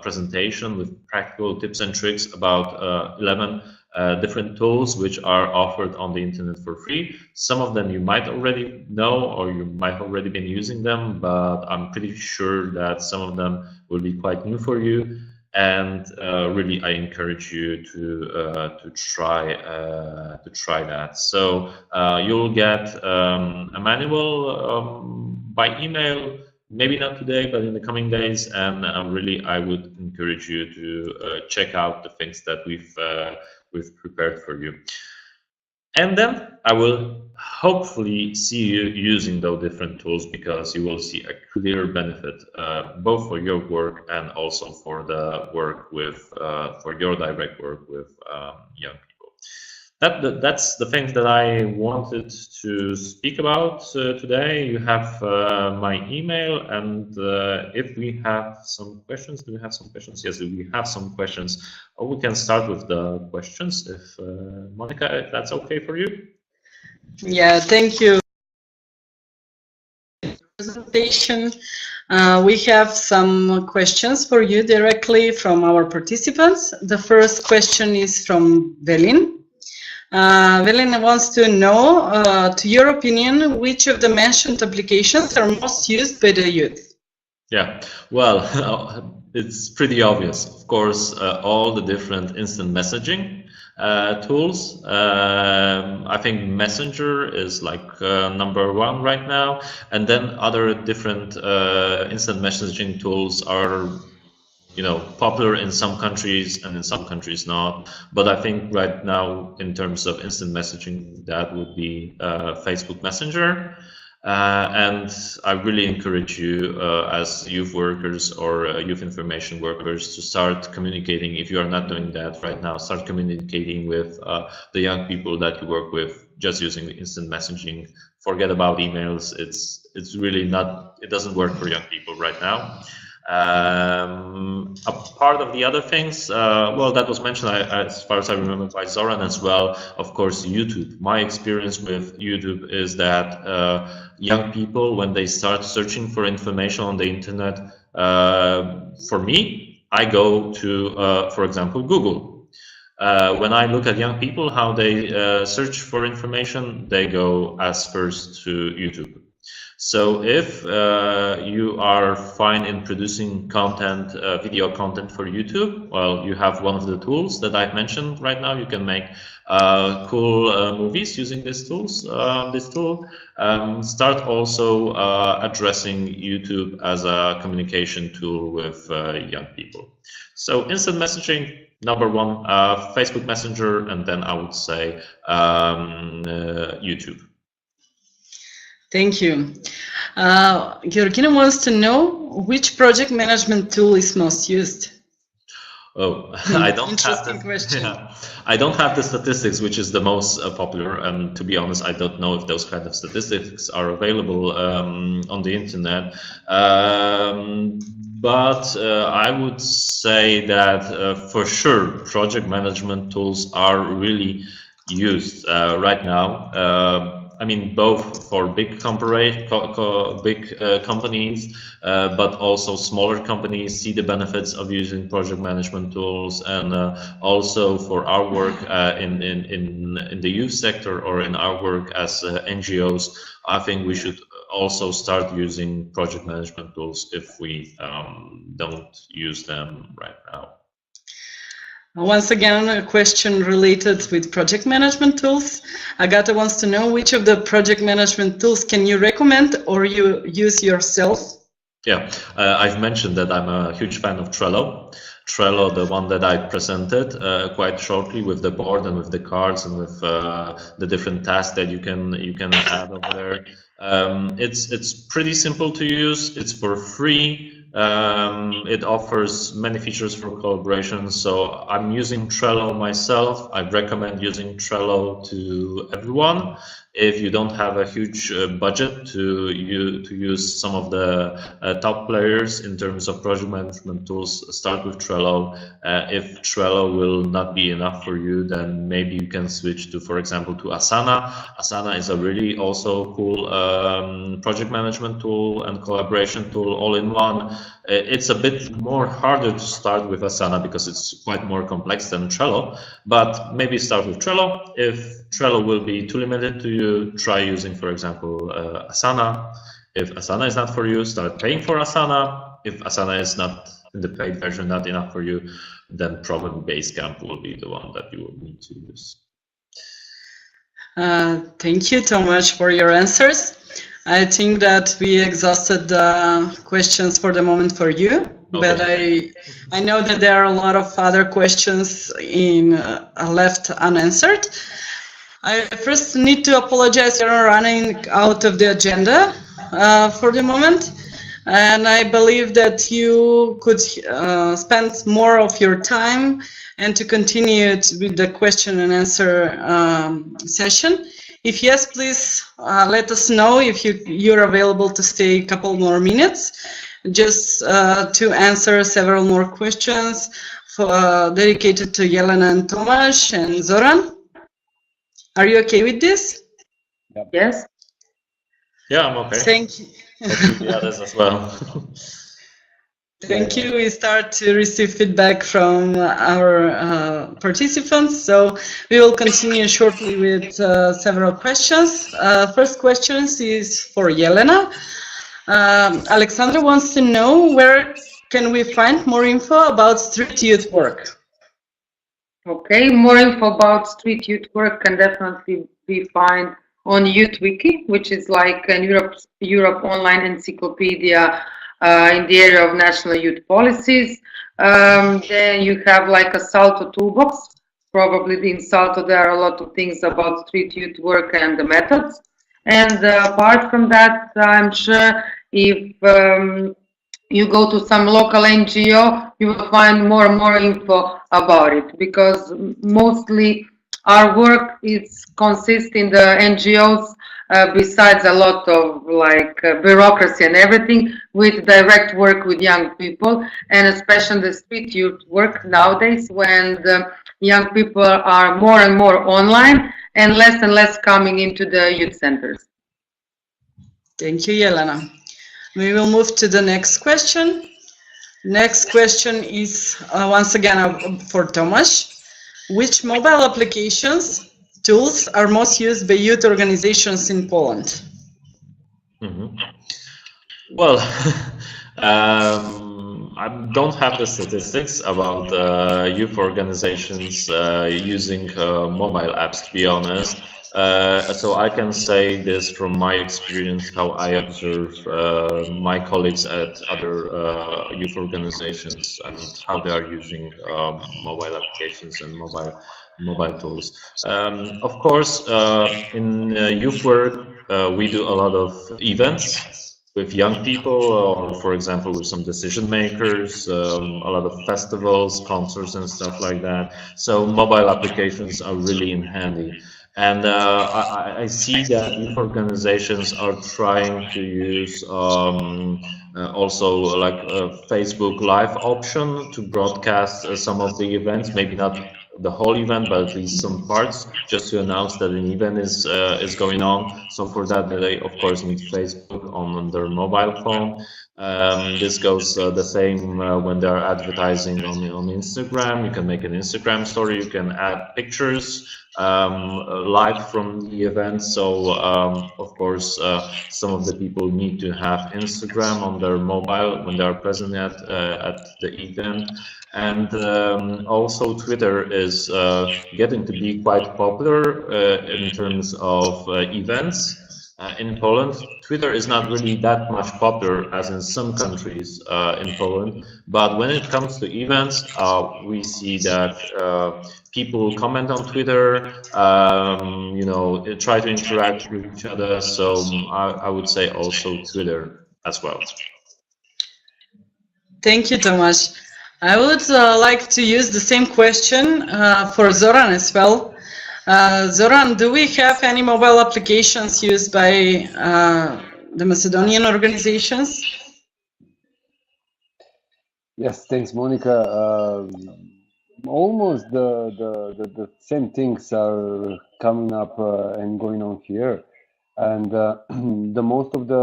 presentation with practical tips and tricks about 11 different tools which are offered on the internet for free. Some of them you might already know, or you might already been using them, but I'm pretty sure that some of them will be quite new for you. And really, I encourage you to try that. So you'll get a manual by email. Maybe not today, but in the coming days. And really, I would encourage you to check out the things that we've prepared for you. And then I will hopefully see you using those different tools, because you will see a clear benefit both for your work and also for the work with for your direct work with young people. That's the things that I wanted to speak about today. You have my email, and if we have some questions, do we have some questions? Yes, we have some questions. Or we can start with the questions, if Monica, if that's okay for you. Yeah, thank you. Presentation. We have some questions for you directly from our participants. The first question is from Velin. Velin wants to know, to your opinion, which of the mentioned applications are most used by the youth? Yeah, well, it's pretty obvious. Of course, all the different instant messaging tools. I think Messenger is like #1 right now, and then other different instant messaging tools are, you know, popular in some countries and in some countries not. But I think right now, in terms of instant messaging, that would be Facebook Messenger. And I really encourage you as youth workers or youth information workers to start communicating. If you are not doing that right now, start communicating with the young people that you work with just using instant messaging. Forget about emails. It's really not, it doesn't work for young people right now. A part of the other things, well, that was mentioned, as far as I remember, by Zoran as well. Of course, YouTube. My experience with YouTube is that young people, when they start searching for information on the internet, for me, I go to, for example, Google. When I look at young people, how they search for information, they go as first to YouTube. So if you are fine in producing content, video content for YouTube, well, you have one of the tools that I've mentioned right now. You can make cool movies using these tools. This tool. Start also addressing YouTube as a communication tool with young people. So instant messaging, #1, Facebook Messenger, and then I would say YouTube. Thank you. Georgina wants to know which project management tool is most used. Oh, I don't Interesting have the, question. yeah, I don't have the statistics, which is the most popular, and to be honest, I don't know if those kind of statistics are available on the internet. But I would say that for sure, project management tools are really used right now. I mean, both for big companies, but also smaller companies see the benefits of using project management tools, and also for our work in the youth sector or in our work as NGOs, I think we should also start using project management tools if we don't use them right now. Once again, a question related with project management tools. Agata wants to know which of the project management tools can you recommend or you use yourself? Yeah, I've mentioned that I'm a huge fan of Trello. Trello, the one that I presented quite shortly, with the board and with the cards and with the different tasks that you can add over there. It's pretty simple to use. It's for free. It offers many features for collaboration. So I'm using Trello myself. I recommend using Trello to everyone. If you don't have a huge budget to use some of the top players in terms of project management tools, start with Trello. If Trello will not be enough for you, then maybe you can switch to, for example, to Asana. Asana is a really also cool project management tool and collaboration tool all in one. It's a bit more harder to start with Asana because it's quite more complex than Trello, but maybe start with Trello. If Trello will be too limited to you, try using, for example, Asana. If Asana is not for you, start paying for Asana. If Asana is not in the paid version, not enough for you, then probably Basecamp will be the one that you will need to use. Thank you, Tomasz, for your answers. I think that we exhausted the questions for the moment for you, but I know that there are a lot of other questions left unanswered. I first need to apologize, we're running out of the agenda for the moment, and I believe that you could spend more of your time and to continue with the question and answer session. If yes, please let us know if you're available to stay a couple more minutes, just to answer several more questions dedicated to Jelena and Tomasz and Zoran. Are you okay with this? Yep. Yes. Yeah, I'm okay. Thank you. The others as well. Thank you. We start to receive feedback from our participants, so we will continue shortly with several questions. First question is for Jelena. Alexandra wants to know, where can we find more info about street youth work? Okay, more info about street youth work can definitely be found on Youth Wiki, which is like an Europe online encyclopedia in the area of national youth policies. Then you have like a Salto toolbox. Probably in Salto there are a lot of things about street youth work and the methods. And apart from that, I'm sure if you go to some local NGO, you will find more and more info about it, because mostly our work consists in the NGOs, besides a lot of like bureaucracy and everything, with direct work with young people, and especially the street youth work nowadays, when the young people are more and more online and less coming into the youth centers. Thank you, Jelena. We will move to the next question. Next question is once again for Tomasz. Which mobile applications, tools are most used by youth organizations in Poland? Well, I don't have the statistics about youth organizations using mobile apps, to be honest. So I can say this from my experience, how I observe my colleagues at other youth organizations and how they are using mobile applications and mobile tools. Of course, in youth work, we do a lot of events with young people, or for example, with some decision makers, a lot of festivals, concerts and stuff like that. So mobile applications are really in handy. And I see that youth organizations are trying to use also like a Facebook Live option to broadcast some of the events, maybe not the whole event, but at least some parts, just to announce that an event is going on. So for that, they of course need Facebook on their mobile phone. This goes the same when they're advertising on Instagram. You can make an Instagram story, you can add pictures live from the event. So of course some of the people need to have Instagram on their mobile when they are present at the event. And also Twitter is getting to be quite popular in terms of events. In Poland, Twitter is not really that much popular as in some countries in Poland, but when it comes to events, we see that people comment on Twitter, you know, try to interact with each other. So I would say also Twitter as well. Thank you, Tomasz. I would like to use the same question for Zoran as well. Zoran, do we have any mobile applications used by the Macedonian organizations? Yes, thanks, Monica. Almost the same things are coming up and going on here. And the most of the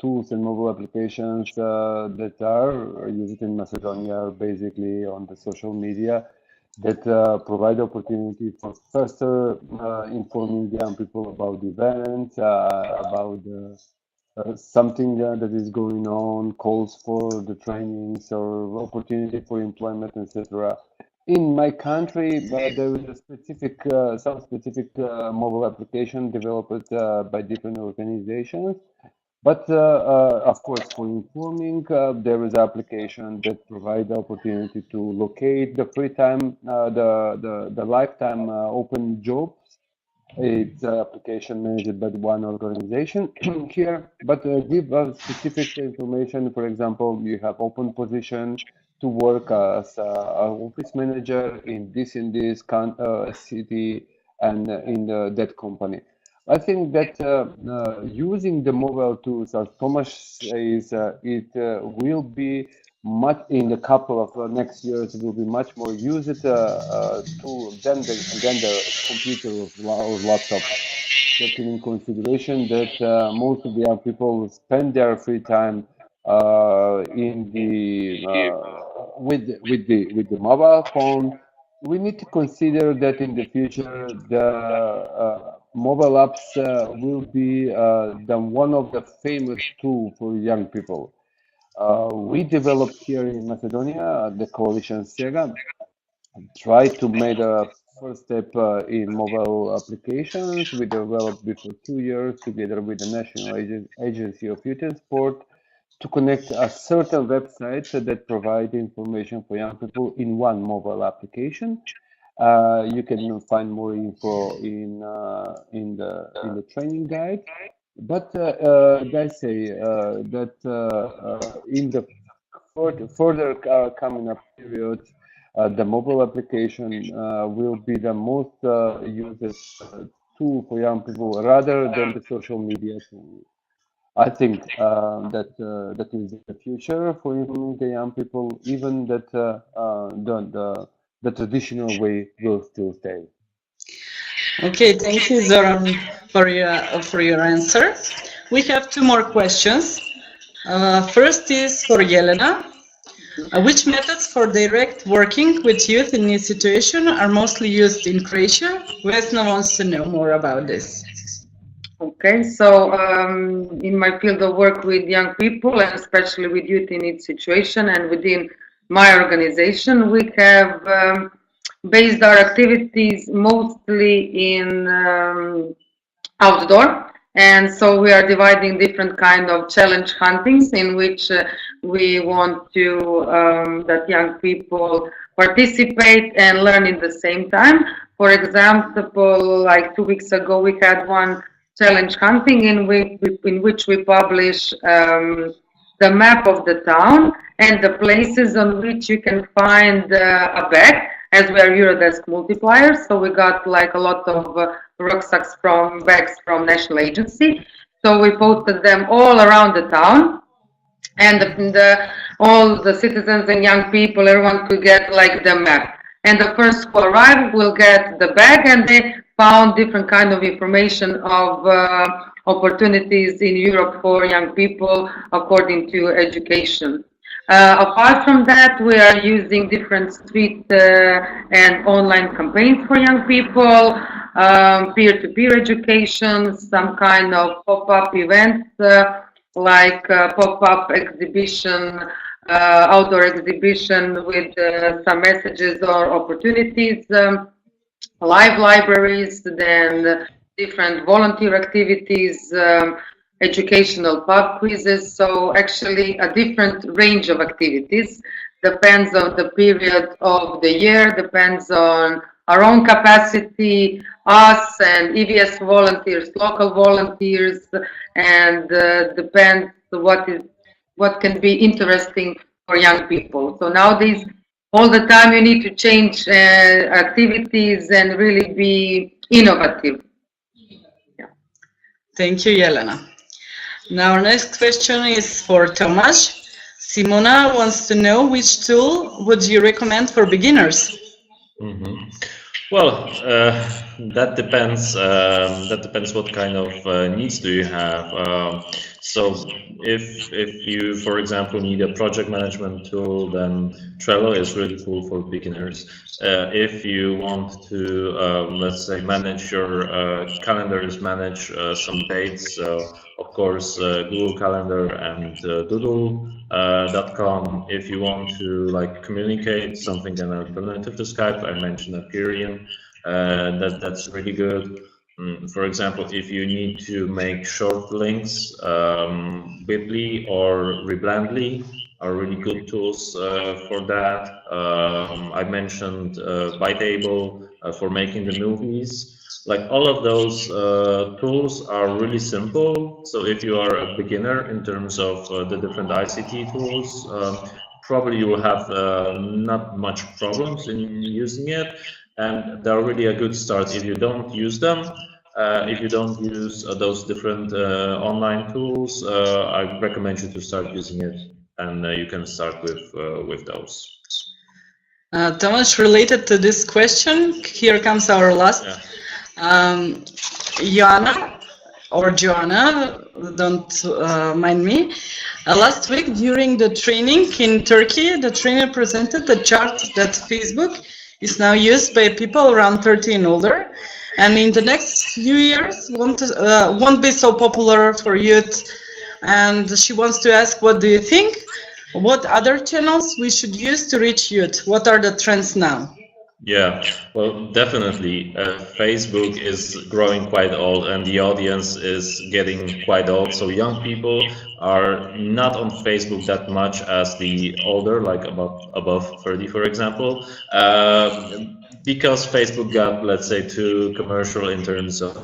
tools and mobile applications that are used in Macedonia are basically on the social media that provide opportunity for faster informing young people about the events, about something that is going on, calls for the trainings or opportunity for employment, etc. In my country, there is a specific, some specific mobile application developed by different organizations. But of course, for informing, there is an application that provides the opportunity to locate the free time, the lifetime open jobs. It's an application managed by one organization here, but give us specific information. For example, you have open position to work as an office manager in this city and in that company. I think that using the mobile tools, as Tomasz says, it will be much in a couple of next years. It will be much more used than the computer or laptop. Taking in consideration that most of the young people spend their free time in the with the mobile phone. We need to consider that in the future the mobile apps will be one of the famous tools for young people. We developed here in Macedonia the coalition SEGA, tried to make a first step in mobile applications. We developed before 2 years together with the National Agency of Youth and Sport to connect a certain website that provide information for young people in one mobile application. You can find more info in the training guide. But guys say that in the further coming up period, the mobile application will be the most used tool for young people rather than the social media tool. I think that is the future for informing the young people, even that the traditional way will still stay. Okay, thank you, Zoran, for your answer. We have 2 more questions. First is for Jelena. Which methods for direct working with youth in NEET Situation are mostly used in Croatia? Vesna wants to know more about this. Okay, so in my field of work with young people and especially with youth in NEET Situation and within my organization, we have based our activities mostly in outdoor, and so we are dividing different kind of challenge huntings in which we want to that young people participate and learn in the same time. For example, like 2 weeks ago, we had one challenge hunting in which we publish the map of the town and the places on which you can find a bag, as we are Eurodesk multipliers. So we got like a lot of rucksacks from bags from national agency. So we posted them all around the town, and all the citizens and young people, everyone could get like the map. And the first who arrive will get the bag, and they found different kind of information of opportunities in Europe for young people according to education. Apart from that, we are using different street and online campaigns for young people, peer-to-peer education, some kind of pop-up events like pop-up exhibition, outdoor exhibition with some messages or opportunities, live libraries, then different volunteer activities, educational pub quizzes. So actually a different range of activities, depends on the period of the year, depends on our own capacity, us and EVS volunteers, local volunteers, and depends what can be interesting young people. So nowadays, all the time you need to change activities and really be innovative. Yeah. Thank you, Jelena. Now our next question is for Tomasz. Simona wants to know, which tool would you recommend for beginners? Well, that depends. That depends what kind of needs do you have. So if you, for example, need a project management tool, then Trello is really cool for beginners. If you want to, let's say, manage your calendars, manage some dates, of course, Google Calendar and Doodle.com. If you want to like communicate something an alternative to Skype, I mentioned Aperion. That's really good. For example, if you need to make short links, Bitly or Reblendly are really good tools for that. I mentioned Bytable for making the movies. Like all of those tools are really simple. So if you are a beginner in terms of the different ICT tools, probably you will have not much problems in using it. And they're really a good start. If you don't use them, if you don't use those different online tools, I recommend you to start using it, and you can start with those. Tomasz, related to this question, here comes our last. Joanna, don't mind me. Last week during the training in Turkey, the trainer presented a chart that Facebook is now used by people around 30 and older, and in the next few years won't be so popular for youth. And she wants to ask, what do you think? What other channels we should use to reach youth? What are the trends now? Yeah, well, definitely. Facebook is growing quite old, and the audience is getting quite old. So young people are not on Facebook that much as the older, like above 30, for example, because Facebook got, let's say, too commercial in terms of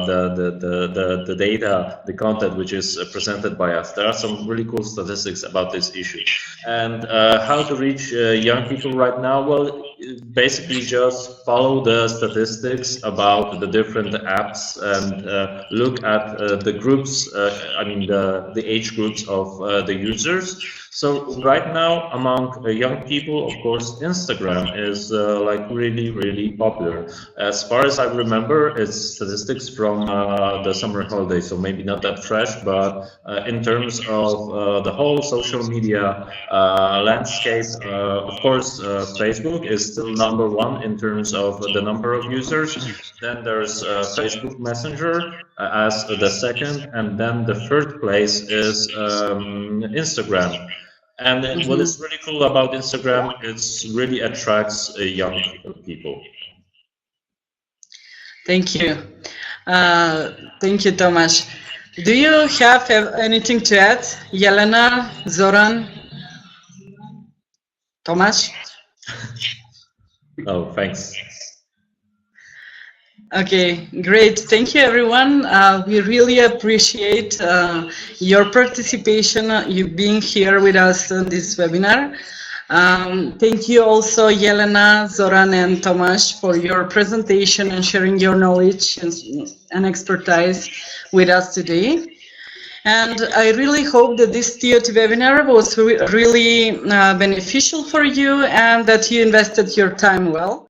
the data, the content which is presented by us. There are some really cool statistics about this issue. And how to reach young people right now? Well, basically just follow the statistics about the different apps and look at the groups, I mean the age groups of the users. So right now among young people, of course, Instagram is like really popular. As far as I remember, it's statistics from the summer holidays, so maybe not that fresh, but in terms of the whole social media landscape, of course, Facebook is still #1 in terms of the number of users. Then there's Facebook Messenger as the second, and then the third place is Instagram. And what is really cool about Instagram, it really attracts young people. Thank you. Thank you, Tomasz. Do you have anything to add? Jelena, Zoran, Tomasz? Oh, thanks. Okay, great. Thank you, everyone. We really appreciate your participation, you being here with us on this webinar. Thank you also, Jelena, Zoran, and Tomasz, for your presentation and sharing your knowledge and expertise with us today. And I really hope that this ToT webinar was really beneficial for you and that you invested your time well.